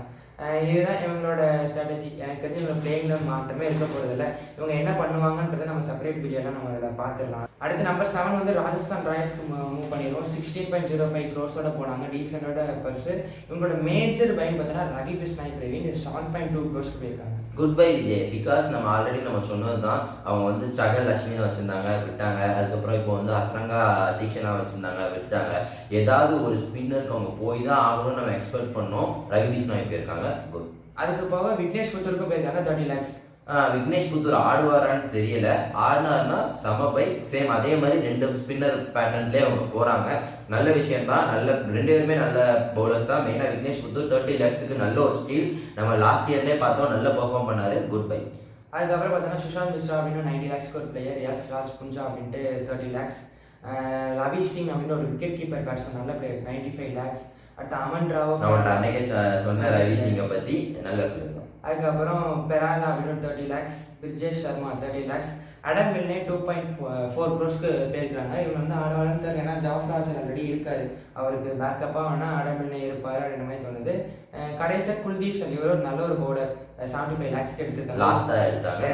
இதுதான் இவங்களோட ஸ்ட்ராட்டஜி. எனக்கு தெரிஞ்சு இவங்க பிளேயிங்ல மாற்றமே இருக்க போகிறதில்ல. இவங்க என்ன பண்ணுவாங்கன்றதை நம்ம செப்பரேட் வீடியோலாம் நம்ம இதை பார்த்துடலாம். அடுத்து நம்பர் 7 வந்து ராஜஸ்தான் ராயல்ஸ்க்கு மூவ் பண்ணிடுவோம். 16.05 crores போனாங்க, டீசெண்டோட பர்ஸு. இவங்களோட மேஜர் பைன் பார்த்தீங்கன்னா ரவி பிஸ்னாய் பிரவீன் 7.2 crores போயிருக்காங்க. Good bye Vijay. பிகாஸ் நம்ம ஆல்ரெடி நம்ம சொன்னது தான், அவங்க வந்து சகல் லட்சுமியை வச்சுருந்தாங்க, விட்டாங்க. அதுக்கப்புறம் இப்போ வந்து அஸ்ரங்கா தீக்ஷனா வச்சுருந்தாங்க, விட்டாங்க. ஏதாவது ஒரு ஸ்பின்னருக்கு அவங்க போய் தான் ஆகணும்னு நம்ம எக்ஸ்பெக்ட் பண்ணோம். ரவி பிஸ்னாய் போயிருக்காங்க. குட். அதுக்கு போக விக்னேஷ் புத்தூருக்கு போயிருக்காங்க 30 lakhs. விக்னேஷ் புத்தூர் ஆடுவாரான்னு தெரியல. ஆடினார்னா சமபை சேம் அதே மாதிரி 2 ஸ்பின்னர் பேட்டர்ன்லேயே அவங்க போகிறாங்க. நல்ல விஷயம் தான். நல்ல 2 பேருமே நல்ல பவுலர்ஸ் தான். மெயினாக விக்னேஷ் புத்தூர் 30 lakhsக்கு நல்ல ஒரு ஸ்டீல். நம்ம லாஸ்ட் இயர்லேயே பார்த்தோம், நல்ல பெர்ஃபார்ம் பண்ணாரு. Good bye. அதுக்கப்புறம் பார்த்தோன்னா சுஷாந்த் மிஸ்ரா அப்படின்னு 90 lakhsக்கு ஒரு பிளேயர். எஸ் ராஜ் புஞ்சா அப்படின்ட்டு 30 lakhs. ரவி சிங் அப்படின்னு ஒரு விக்கெட் கீப்பர் பேட்ஸ்மேன் நல்ல பிளேயர் 95 lakhs. அடுத்து அமன் ராவ், அன்னைக்கே சொன்ன ரவி சிங்கை பற்றி நல்ல பிளேயர். அதுக்கப்புறம் பெராலா அப்படின்னு 30 lakhs. விஜய் சர்மா 30 lakhs. அடம் மில்னே 2.4 crores போயிருக்காங்க. இவங்க வந்து ஆடவாளன்னு தெரியல, ஏன்னா ஜாஃப்ராஜ் ஆல்ரெடி இருக்காரு, அவருக்கு பேக்கப்பாக வேணால் அடம் மில்னே இருப்பார் அப்படின்ற மாதிரி தோணுது. கடைசியாக குல்தீப் சன் இவர் ஒரு நல்ல ஒரு பவுலர் 75 lakhsக்கு எடுத்துருக்காங்க. லாஸ்ட்டாக எடுத்தாங்க.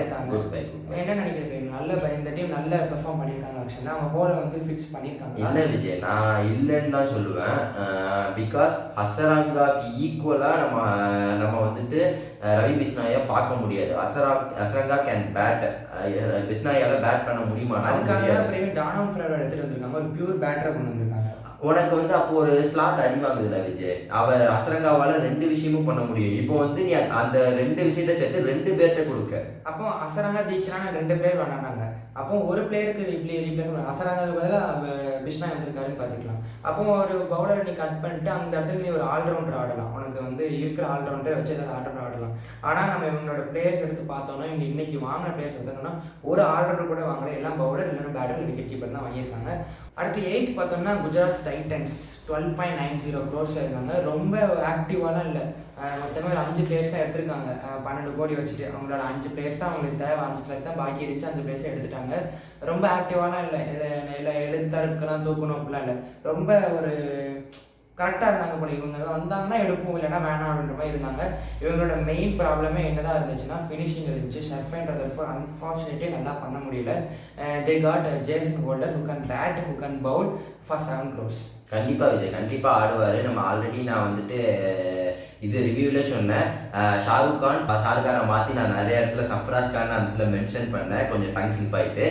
என்ன நினைக்கிறீங்க? நல்ல இந்த டீம் நல்ல பெர்ஃபார்ம் பண்ணியிருக்காங்க. ஆக்சுவலாக அவங்க ஹோலை வந்து ஃபிக்ஸ் பண்ணியிருக்காங்க. இல்லை விஜய், நான் இல்லைன்னு தான் சொல்லுவேன். பிகாஸ் ஹசரங்காக்கு ஈக்குவலாக நம்ம வந்துட்டு ரவி பிஸ்னாயை பார்க்க முடியாது. ஹசரங்கா கேன் பேட், பிஸ்னாயால் பேட் பண்ண முடியுமா? அதுக்காக தான் டானம் ஃப்ளவர் எடுத்துகிட்டு வந்திருக்காங்க, ஒரு பியூர் பேட்டரை கொண்டு வந்திருக்காங்க. உனக்கு வந்து அப்போ ஒரு ஸ்லாட் அடி வாங்குதுல விஜய், அவர் ஹசரங்காவால் 2 விஷயமும் பண்ண முடியும். இப்போ வந்து நீ அந்த 2 விஷயத்த சேர்த்து 2 பேர்கிட்ட கொடுக்க. அப்போ ஹசரங்கா தீக்ஷனா 2 பிளேயர் விளாண்டாங்க. அப்போ ஒரு பிளேயருக்கு ரீப்ளேஸ் பண்ண ஹசரங்காவுக்கு பதிலாக பிஷ்னா வந்திருக்காருன்னு பார்த்துக்கலாம். அப்போ ஒரு பவுலரை நீ கட் பண்ணிட்டு அந்த இடத்துல நீ ஒரு ஆல்ரவுண்டர் ஆடலாம். உனக்கு வந்து இருக்கிற ஆல்ரவுண்டரை வச்சு ஏதாவது ஆல்ரவுண்டர் ஆடலாம். ஆனால் நம்ம இவங்களோட பிளேயர்ஸ் எடுத்து பார்த்தோம்னா இவங்க இன்னைக்கு வாங்கின பிளேயர்ஸ் பார்த்தோம்னா ஒரு ஆல்ரவுண்டர் கூட வாங்கல, எல்லாம் பவுலர் இல்லைன்னா பேட்டர் விக்கெட் கீப்பர் தான் வாங்கியிருக்காங்க. அடுத்து 8th பார்த்தோம்னா குஜராத் டைட்டன்ஸ் 12.90 crores இருக்காங்க. ரொம்ப ஆக்டிவாலாம் இல்லை, மொத்தமாக ஒரு 5 பிளேயர்ஸ் தான் எடுத்திருக்காங்க. 12 கோடி வச்சுட்டு அவங்களோட 5 பிளேயர்ஸ் தான் அவங்களுக்கு தேவை. 5 ஸ்லைட் தான் பாக்கி இருந்துச்சு, 5 பிளேயர்ஸ் எடுத்துட்டாங்க. ரொம்ப ஆக்டிவாலாம் இல்லை, இல்லை எடுத்தடுக்கலாம் தூக்கணும் அப்படிலாம் இல்லை, ரொம்ப ஒரு கரெக்டாக இருந்தாங்க போல. இவங்க வந்தாங்கன்னா எடுப்போம், இல்லைன்னா வேணாம் அப்படின்ற மாதிரி இருந்தாங்க. இவங்களோட மெயின் ப்ராப்ளமே என்னதான் இருந்துச்சுன்னா ஃபினிஷிங் இருந்துச்சு. ஷர்ஃபேன் அன்ஃபார்ச்சுனேட்லி நல்லா பண்ண முடியல. They got Jason holder who can bat, who can bowl for 7 crores. கண்டிப்பாக விஜய் கண்டிப்பாக ஆடுவார். நம்ம ஆல்ரெடி நான் வந்துட்டு இது ரிவ்யூவிலே சொன்னேன். ஷாருக் கானை மாற்றி நான் நிறைய இடத்துல சஃப்ராஸ் கான் அந்த இடத்துல மென்ஷன் பண்ணேன், கொஞ்சம் டங் ஸ்லிப் ஆகிட்டு.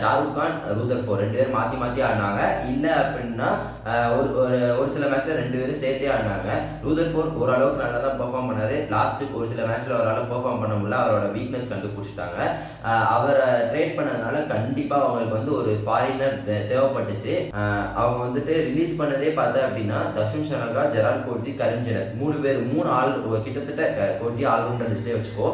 ஷாருக் கான், ரூதர்ஃபோர்ட் 2 பேர் மாற்றி ஆடினாங்க. இல்லை அப்படின்னா ஒரு சில மேட்ச்சில் 2 பேரும் சேர்த்தே ஆடினாங்க. ரூதர்ஃபோர்ட் ஓரளவுக்கு நல்லா தான் பெர்ஃபார்ம் பண்ணார். லாஸ்ட்டுக்கு ஒரு சில மேட்ச்சில் அவரால் பெர்ஃபார்ம் பண்ண முடியல, அவரோட வீக்னஸ் கண்டுபிடிச்சிட்டாங்க. அவரை ட்ரேட் பண்ணதுனால கண்டிப்பாக அவங்களுக்கு வந்து ஒரு ஃபாரினர் தேவைப்பட்டுச்சு. அவங்க வந்துட்டு ரிலீஸ் பண்ணதே பார்த்தா அப்படின்னா தர்ஷன் ஷனகா, ஜெரால்ட் கோட்ஸி, கரீம் ஜெனத் 3 பேர், 3 ஆள் கிட்டத்தட்ட கோட்ஸி ஆல்ரவுண்டர் லிஸ்ட்லேயே வச்சுக்கோ.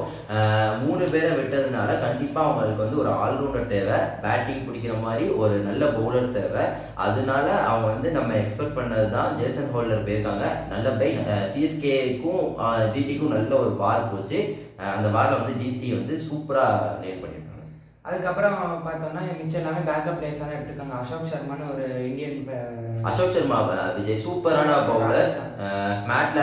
3 பேரை விட்டதுனால கண்டிப்பாக அவங்களுக்கு வந்து ஒரு ஆல்ரவுண்டர் தேவை, பேட்டிங் பிடிக்கிற மாதிரி ஒரு நல்ல பவுலர் தேவை. அதனால அவங்க வந்து நம்ம எக்ஸ்பெக்ட் பண்ணது தான் ஜேசன் ஹோல்டர் போயிருக்காங்க. நல்ல பை சிஎஸ்கேக்கும் ஜிடிக்கும் நல்ல ஒரு வார் போச்சு. அந்த வாரில் வந்து ஜிடி வந்து சூப்பராக நேல் பண்ணியிருக்காங்க. அதுக்கப்புறம் பார்த்தோம்னா மிச்சம் எல்லாமே பேக்கப் பிளேயர்ஸாக தான் எடுத்துருக்காங்க. அசோக் சர்மான்னு ஒரு இந்தியன் அசோக் சர்மா விஜய் சூப்பரான பவுலர், ஸ்மார்ட்ல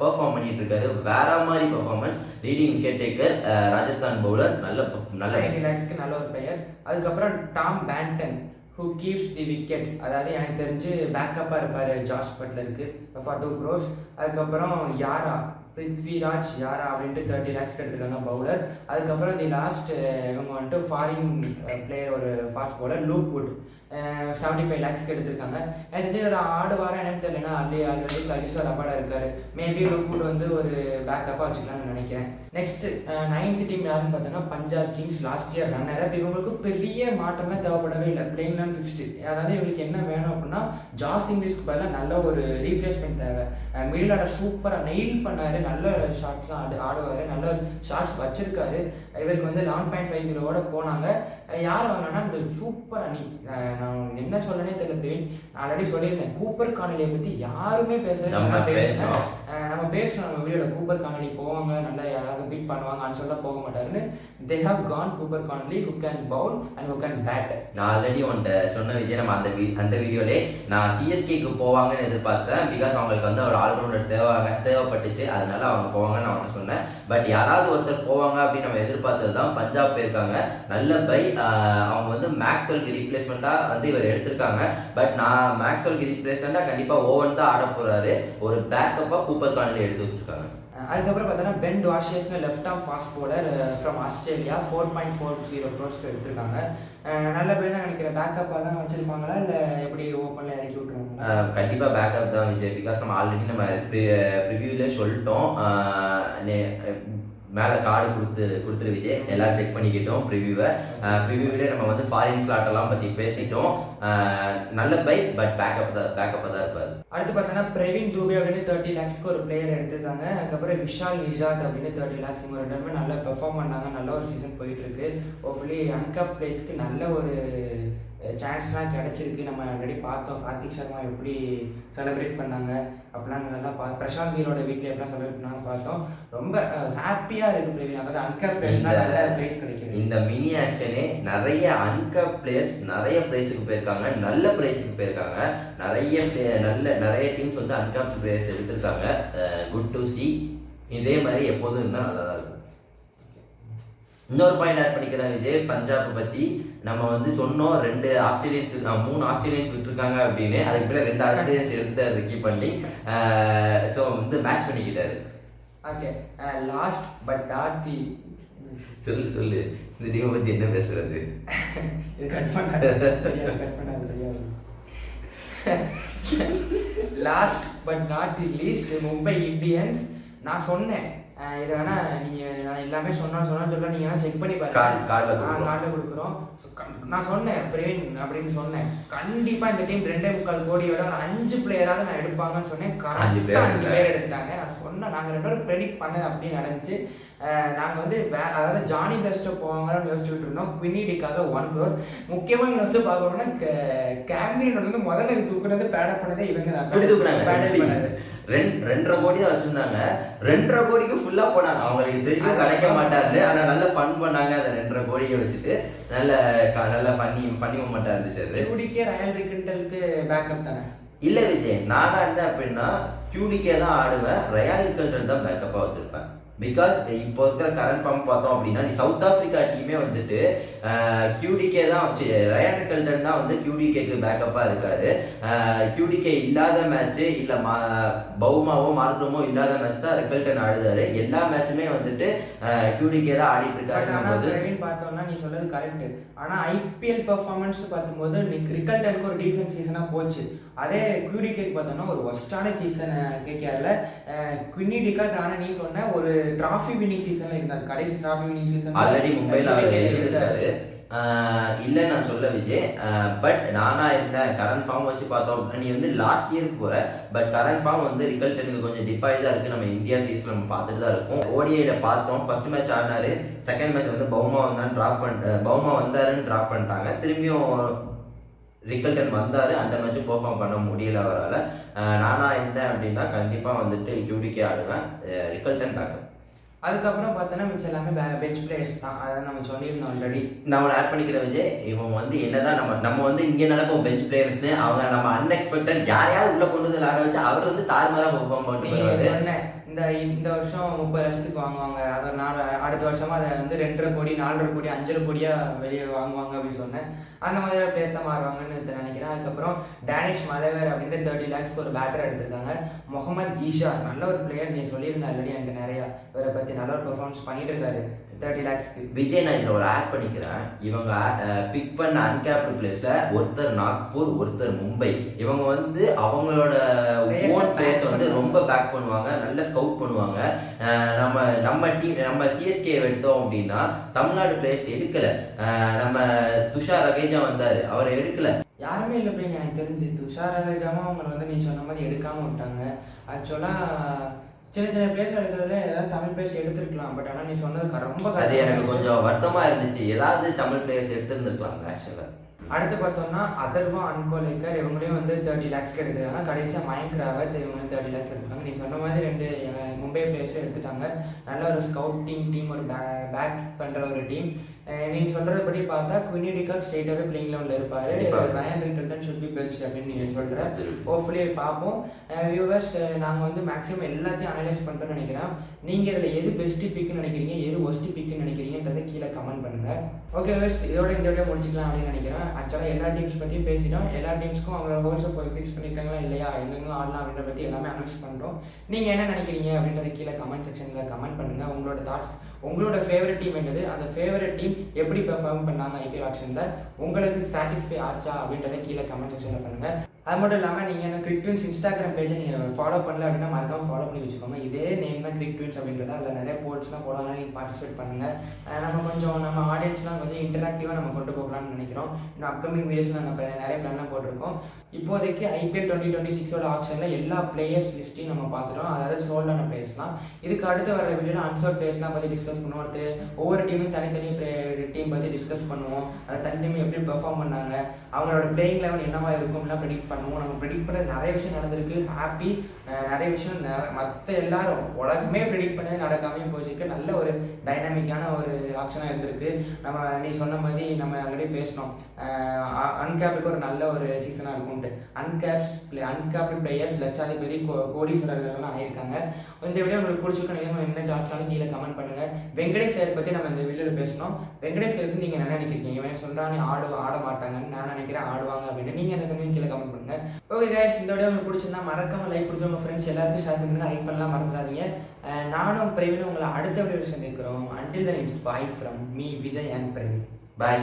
பெர்ஃபார்ம் பண்ணிட்டு இருக்காரு. வேற மாதிரி performance, leading wicket taker, Rajasthan bowler, நல்ல 90 lakhsக்கு நல்ல ஒரு பிளேயர். அதுக்கப்புறம் Tom Banton who keeps the wicket, அதாவது எனக்கு தெரிஞ்சு பேக்கப்பாக இருப்பார் ஜாஸ் பட்லருக்கு for 2 crores. அதுக்கப்புறம் பிருத்விராஜ் யாரா அப்படின்ட்டு 30 lakhs எடுத்துருக்காங்க பவுலர். அதுக்கப்புறம் தி லாஸ்ட் இவங்க வந்துட்டு ஃபாரின் பிளேயர் ஒரு fast bowler look would 75 lakhs எடுத்திருக்காங்க. எனக்கு ஒரு ஆடுவாரா என்னன்னு தெரியலன்னா ஆல்ரெடி கலிஸ்வர் அப்பாடா இருக்காரு. மேபி லூக் வுட் வந்து ஒரு பேக்கப்பாக வச்சுக்கலாம்னு நினைக்கிறேன். நெக்ஸ்ட் 9th டீம் யாருன்னு பார்த்தோன்னா Punjab Kings, last year runner. இப்போ இவங்களுக்கு பெரிய மாற்றம்லாம் தேவைப்படவே இல்லை, பிளேன் அண்ட் ஃபிக்ஸ்டு. அதாவது இவங்களுக்கு என்ன வேணும் அப்படின்னா ஜாஸ் இங்கிலீஷ்க்கு பதிலாக நல்ல ஒரு ரீப்ளேஸ்மெண்ட் தேவை. மிடில் ஆர்டர் சூப்பராக நெயில் பண்ணாரு, நல்ல ஷார்ட்ஸ் தான் ஆடுவார், நல்ல ஷார்ட்ஸ் வச்சிருக்காரு. இவருக்கு வந்து 11.50 போனாங்க. யார் வாங்கினா இந்த சூப்பர் அணி. நான் என்ன சொல்லனே தெரியல, ஆல்ரெடி சொல்லியிருந்தேன் கூப்பர் கானலியை பற்றி யாருமே பேசல. நம்ம பேசணும் நம்ம வீடியோவில் கூப்பர் கானலி போவாங்க, நல்லா யாராவது பீட் பண்ணுவாங்கன்னு சொல்ல போக மாட்டாருன்னு. they have gone Cooper Connolly who can bowl and who can bat. நான் ஆல்ரெடி உன்ட்ட சொன்ன விஜய், நம்ம அந்த வீடியோலே நான் சிஎஸ்கேக்கு போவாங்கன்னு எதிர்பார்த்தேன். பிகாஸ் அவங்களுக்கு வந்து ஒரு ஆல்ரவுண்டர் தேவைப்பட்டுச்சு, அதனால அவங்க போவாங்கன்னு நான் சொன்னேன். பட் யாராவது ஒருத்தர் போவாங்க அப்படின்னு நம்ம எதிர்பார்த்தது தான் பஞ்சாப் போயிருக்காங்க. நல்ல பை. அவங்க வந்து மேக்ஸ்வெல்க்கு ரீப்ளேஸ்மெண்ட்டாக வந்து இவர் எடுத்திருக்காங்க. பட் நான் மேக்ஸ்வெல்க்கு ரீப்ளேஸ்மெண்ட்டாக கண்டிப்பாக ஓவன் தான் ஆட போகிறாரு. ஒரு பேக்கப்பாக கூப்பர் கானலி எடுத்து வச்சுருக்காங்க. அதுக்கப்புறம் பார்த்தோன்னா பென் டுவாஷியஸ்னு left arm fast bowler from Australia 4.40 crores எடுத்திருக்காங்க. நல்ல பேர் தான் நினைக்கிறேன். பேக்கப்பாக தான் வச்சுருப்பாங்களா இல்லை எப்படி ஓப்பனில் இறக்கி விட்டுருவாங்க? கண்டிப்பாக பேக்கப் தான் விஜய். பிகாஸ் நம்ம ஆல்ரெடி நம்ம ப்ரிவியூலே சொல்லிட்டோம். மேலே கார்டு கொடுத்துரு விஜய், எல்லாரும் செக் பண்ணிக்கிட்டோம் ப்ரிவியூவிலே நம்ம வந்து ஃபாரின் ஸ்லாட்டெல்லாம் பற்றி பேசிட்டோம். நல்ல பை, பட் பேக்கப்பாக தான் இருப்பார். அடுத்து பார்த்தோன்னா பிரவீன் தூபே அப்படின்னு 30 lakhsக்கு ஒரு பிளேயர் எடுத்துருக்காங்க. அதுக்கப்புறம் விஷால் நிஷாத் அப்படின்னு 30 lakhs. இவங்க 2 பேருமே நல்லா பெர்ஃபார்ம் பண்ணாங்க, நல்ல ஒரு சீசன் போயிட்டு இருக்கு. ஹோப்ஃபுல்லி அன்கப் பிளேஸ்க்கு நல்ல ஒரு சான்ஸ்லாம் கிடச்சிருக்கு. நம்ம ஆல்ரெடி பார்த்தோம் கார்த்திக் சர்மா எப்படி செலிப்ரேட் பண்ணாங்க அப்படிலாம் நல்லா பிரசாந்த் வீரோட வீட்டில் எப்படிலாம் செலிப்ரேட் பண்ணாங்க பார்த்தோம். ரொம்ப ஹாப்பியாக இருக்குது பிரவீன். அதாவது அன்கப் பிளேஸ்லாம் நல்ல பிளேஸ் கிடைக்குது. இந்த மினி ஆக்ஷனே நிறைய அன்கப் பிளேயர்ஸ் நிறைய பிளேஸுக்கு போயிருக்காங்க, நல்ல பிளேஸுக்கு போயிருக்காங்க. நிறைய டீம்ஸ் வந்து அன்கப் பிளேயர்ஸ் எடுத்திருக்காங்க. Good to C. இதே மாதிரி எப்போதும் இருந்தால் நல்லா தான் இருக்கும். இன்னொரு பாயிண்ட் ஆட் பண்ணிக்கிறேன் விஜய், பஞ்சாப் பத்தி நம்ம வந்து சொன்னோம் 3 ஆஸ்திரேலியன்ஸ் விட்டுருக்காங்க அப்படின்னு, அதுக்கு பிறகு 2 ஆஸ்திரேலியன்ஸ் எடுத்துட்டாரு ரிக்கி பாண்டிங். ஸோ வந்து மேட்ச் பண்ணிக்கிட்டாரு. Okay, last but not the சொல்லு இந்த டீமை பத்தி என்ன பேசுறது? இது கட் பண்ணாது சரியா. Last but not the least Mumbai Indians. நான் சொன்னேன் இது வேணா நான் எல்லாமே சொல்ல நீங்க செக் பண்ணி பாருங்க, கார்டில் கொடுக்குறோம். நான் சொன்னேன் பிரவீன் அப்படின்னு சொன்னேன், கண்டிப்பா இந்த டீம் 2.25 கோடியோட ஒரு 5 பிளேயராவது நான் எடுப்பாங்கன்னு சொன்னேன். 5 பேர் எடுத்துட்டாங்க. நான் சொன்னேன் நாங்கள் 2 பேரும் ப்ரெடிக்ட் பண்ணது அப்படின்னு நடந்துச்சு. நாங்கள் வந்து அதாவது ஜானி பெஸ்ட்டோ போவாங்கன்னு யோசிச்சுட்டு இருந்தோம். குவினிடிக்காக 1 crore. முக்கியமாக இங்கே வந்து பார்க்கணும்னா கேம்பியன் வந்து முதல்ல தூக்குனது பேடப் பண்ணதே இவங்க தான். 2.5 கோடி தான் வச்சிருந்தாங்க. 2.5 கோடிக்கு ஃபுல்லா போனாங்க. அவங்களுக்கு தெரியும் கிடைக்க மாட்டாரு, ஆனா நல்லா ஃபன் பண்ணாங்க. அந்த 2.5 கோடியை வச்சுட்டு நல்ல பண்ணி மாட்டா இருந்துச்சு. அது QDK ராயல் ரிக்கண்டலுக்கு பேக்கப் தானே? இல்ல விஜய், நானா என்ன அப்படின்னா QDK தான் ஆடுவேன், ரயால் ரிக்கண்டல் தான் பேக்கப்பா வச்சிருப்பேன். பிகாஸ் இப்போ இருக்கிற கரண்ட் ஃபார்ம் பார்த்தோம் அப்படின்னா, நீ சவுத் ஆஃப்ரிக்கா டீமே வந்துட்டு QDK தான் வச்சு, ரயான் ரிக்கல்டன் தான் வந்து QDKக்கு பேக்கப்பாக இருக்காரு. QDK இல்லாத மேட்ச்சு இல்லை பவுமாவோ மார்க்ரமோ இல்லாத மேட்ச் தான் ரிக்கல்டன் ஆடுதாரு. எல்லா மேட்சுமே வந்துட்டு QDK தான் ஆடிட்டு இருக்காரு. பார்த்தோம்னா நீ சொல்றது கரெக்ட். ஆனால் IPL பெர்ஃபார்மன்ஸ் பார்க்கும்போது ரிக்கல்டனுக்கு ஒரு டீசன்ட் சீசனாக போச்சு. அதே QDK பார்த்தோம்னா ஒரு ஒஸ்டான சீசன் கேட்கல. குவினிடிக்காக ஆனால் நீ சொன்ன ஒரு டிராஃபி வின்னிங் சீசன்ல இருந்தாரு. கடைசி டிராஃபி வின்னிங் சீசன் ஆல்ரெடி மும்பைல இருந்தாரு. இல்லை நான் சொல்ல விஜய், பட் நானா இருந்தேன் கரண்ட் ஃபார்ம் வச்சு பார்த்தோம். நீ வந்து லாஸ்ட் இயருக்கு போற, பட் கரண்ட் ஃபார்ம் வந்து ரிக்கல்டனுக்கு கொஞ்சம் டிப்பாகி தான் இருக்கு. நம்ம இந்தியா சீரீஸ்ல நம்ம பார்த்துட்டு தான் இருக்கோம். ODIல பார்த்தோம், ஃபர்ஸ்ட் மேட்ச் ஆடினாரு, செகண்ட் மேட்ச் வந்து பவுமா வந்தாருன்னு ட்ராப் பண்ணிட்டாங்க. திரும்பியும் ரிக்கல்டன் வந்தாரு, அந்த மேட்சும் பெர்ஃபார்ம் பண்ண முடியல அவரால். நானா இருந்தேன் அப்படின்னா கண்டிப்பா வந்துட்டு QDK ஆடுவேன், ரிக்கல்டன் பேக்கப். அதுக்கப்புறம் பார்த்தோன்னா மிச்சம் எல்லாமே பெஞ்ச் பிளேயர்ஸ் தான். அதை நம்ம சொல்லியிருந்தோம் ஆல்ரெடி. நம்ம ஆட் பண்ணிக்கிற விஜய், இவங்க வந்து என்னதான் நம்ம வந்து இங்கே நடக்கும் பெஞ்ச் பிளேயர்ஸ்னு, அவங்க நம்ம அன்எக்ஸ்பெக்டட் யாரையாவது உள்ள கொண்டு வந்து விளையாட வச்சு அவர் வந்து தாறுமாறா பெர்ஃபார்ம் பண்ணிட்டு சொன்னேன். இந்த வருஷம் 30 லட்சத்துக்கு வாங்குவாங்க, அதை அடுத்த வருஷமா அதை வந்து 2.5 கோடி 4.5 கோடி 5.5 கோடியா வெளியே வாங்குவாங்க அப்படின்னு சொன்னேன். அந்த மாதிரி பிளேஸாக மாறுவாங்கன்னு நினைக்கிறேன். அதுக்கப்புறம் டேனிஷ் மலைவேர் அப்படின்ட்டு 30 lakhs ஒரு பேட்டர் எடுத்திருக்காங்க. முகமது ஈஷா நல்ல ஒரு பிளேயர், நீ சொல்லியிருந்தா ஆல்ரெடி எனக்கு நிறையா இவரை பற்றி நல்ல ஒரு பெர்ஃபார்மன்ஸ் பண்ணிட்டு இருக்காரு 30 lakhsக்கு. விஜய், நான் இதில் ஒரு ஆட் பண்ணிக்கிறேன். இவங்க பிக் பண்ண அன்கேப்டு பிளேஸ்ல ஒருத்தர் நாக்பூர், ஒருத்தர் மும்பை. இவங்க வந்து அவங்களோட ஓன் பிளேஸ் வந்து ரொம்ப பேக் பண்ணுவாங்க, நல்ல ஸ்கவுட் பண்ணுவாங்க. நம்ம CSK எடுத்தோம் அப்படின்னா தமிழ்நாடு பிளேயர்ஸ் எடுக்கல. நம்ம துஷார் ரகேஜா வந்தாரு, அவரை எடுக்கல, யாருமே இல்லை அப்படின்னு எனக்கு தெரிஞ்சு. துஷார் ரகேஜாவும் அவங்க வந்து நீ சொன்ன மாதிரி எடுக்காம விட்டாங்க. ஆக்சுவலா சின்ன பிளேஸ் எடுக்கிறதுல ஏதாவது தமிழ் பிளேஸ் எடுத்துருக்கலாம். பட் ஆனால் நீ சொன்னது ரொம்ப அது எனக்கு கொஞ்சம் வருத்தமா இருந்துச்சு. ஏதாவது தமிழ் பிளேயர்ஸ் எடுத்துருந்துருக்கலாம் ஆக்சுவலா. அடுத்து பார்த்தோம்னா அதர்வா அன்கோலேக்கர், இவங்களையும் வந்து 30 lakhsக்கு எடுத்துருக்காங்க. கடைசியாக மயங்க் ராவத், இவங்க வந்து 30 lakhs எடுத்துருக்காங்க. நீ சொன்ன மாதிரி 2 மும்பை பிளேயர்ஸும் எடுத்துட்டாங்க. நல்ல ஒரு ஸ்கவுட்டிங் டீம், ஒரு பேக் பண்ணுற ஒரு டீம். நீ சொல்றதுபடி பார்த்தா குவினிடிகா ஸ்ட்ரெயிட்டாகவே பிளேயிங் லெவலில் இருப்பார். Rayon Rickelton should be bench அப்படின்னு நீ சொல்கிற. ஹோப்ஃபுல்லி பார்ப்போம். வியூவர்ஸ், நாங்கள் வந்து மேக்ஸிமம் எல்லாத்தையும் அனலைஸ் பண்ணுறோன்னு நினைக்கிறேன். நீங்கள் இதில் எது பெஸ்ட்டு பிக்குன்னு நினைக்கிறீங்க, எது ஒஸ்ட்டு பிக்குன்னு நினைக்கிறீங்கன்றதை கீழே கமெண்ட் பண்ணுங்கள். ஓகே வியூவர்ஸ், இதோட இந்த வீடியோ முடிச்சிக்கலாம் அப்படின்னு நினைக்கிறேன். ஆக்சுவலாக எல்லா டீம்ஸ் பற்றியும் பேசிட்டோம். எல்லா டீம்ஸ்க்கும் அவங்களோட ஹோல்ஸை போய் ஃபிக்ஸ் பண்ணியிருக்காங்களா இல்லையா, எங்கெங்க ஆடலாம் அப்படின்ற பற்றி எல்லாமே அனலைஸ் பண்ணுறோம். நீங்கள் என்ன நினைக்கிறீங்க அப்படின்றத கீழே கமெண்ட் செக்ஷனில் கமெண்ட் பண்ணுங்கள். உங்களோட தாட்ஸ், உங்களோட ஃபேவரட் டீம் என்னது, அந்த ஃபேவரட் டீம் எப்படி பெர்ஃபார்ம் பண்ணாங்க IPL ஆக்ஷனில், உங்களுக்கு சாட்டிஸ்ஃபை ஆச்சா அப்படின்றத கீழே கமெண்ட் செக்ஷனில் பண்ணுங்கள். அது மட்டும் இல்லாமல் நீங்கள் என்ன கிரிக் ட்வின்ஸ் இன்ஸ்டாகிராம் பேஜை நீங்கள் ஃபாலோ பண்ணல அப்படின்னா மறக்காமல் ஃபாலோ பண்ணி வச்சுக்கோங்க. இதே நேம் தான் கிரிக் ட்வின்ஸ் அப்படின்றத. அதில் நிறைய போல்ஸ்லாம் போடலாம், நீங்கள் பார்ட்டிசிபேட் பண்ணுங்கள். நம்ம ஆடியன்ஸ்லாம் கொஞ்சம் இன்டராக்டிவாக நம்ம கொண்டு போகலாம்னு நினைக்கிறோம். இன்னும் அப்கமிங் வீடியோஸில் நம்ம நிறைய பிளான்லாம் போட்டிருக்கோம். இப்போதைக்கு IPL 2026 ஆக்ஷனில் எல்லா பிளேயர்ஸ் லிஸ்ட்டையும் நம்ம பார்த்துட்டோம், அதாவது சோல்டான பிளேயர்ஸ்லாம். இதுக்கு அடுத்து வர வீடியோவில் அன்சோல்ட் பிளேயர்ஸ்லாம் பற்றி டிஸ்கஸ் பண்ணுவோம். ஒவ்வொரு டீமையும் தனித்தனி டீம் பற்றி டிஸ்கஸ் பண்ணுவோம். அதை தனி டீம் எப்படி பெர்ஃபார்ம் பண்ணாங்க, அவங்களோட பிளேயிங் லெவல் என்னவா இருக்கும்லாம் ப்ரெடிக்ட் பண்ணுவோம். நம்ம ப்ரெடிக்ட் பண்ணது நிறைய விஷயம் நடந்திருக்கு, ஹாப்பி. நிறைய விஷயம் மற்ற எல்லாரும் உலகமே ப்ரெடிக்ட் பண்ணது நடக்காமையும் போச்சுருக்கு. நல்ல ஒரு டைனாமிக்கான ஒரு ஆக்ஷனாக இருந்திருக்கு. நீ சொன்ன மாதிரி நம்ம ஆல்ரெடி பேசினோம், அன்கேப்புக்கு ஒரு நல்ல ஒரு சீசனாக இருக்கும் அமௌண்ட். அன்கேப்டு பிளேயர்ஸ் லட்சாதிபதி கோடீஸ்வரர்கள்லாம் ஆயிருக்காங்க. இந்த வீடியோ உங்களுக்கு பிடிச்சிருக்கணும், என்ன டாட்ஸாலும் கீழே கமெண்ட் பண்ணுங்க. வெங்கடேஷ் சார் பற்றி நம்ம இந்த வீடியோவில் பேசணும். வெங்கடேஷ் சார் நீங்க என்ன நினைக்கிறீங்க? இவன் சொல்றானே ஆட மாட்டாங்கன்னு, நான் நினைக்கிறேன் ஆடுவாங்க அப்படின்னு. நீங்க என்ன கீழே கமெண்ட் பண்ணுங்க. ஓகே கைஸ், இந்த வீடியோ உங்களுக்கு பிடிச்சிருந்தா மறக்காம லைக் கொடுத்து உங்க ஃப்ரெண்ட்ஸ் எல்லாருக்கும் ஷேர் பண்ணுங்க. ஹைப் பண்ணலாம் மறந்துடாதீங்க. நானும் பிரவீனும் உங்களை அடுத்த வீடியோவில் சந்திக்கிறோம். Until then, it's bye from me, Vijay and Praveen. Bye.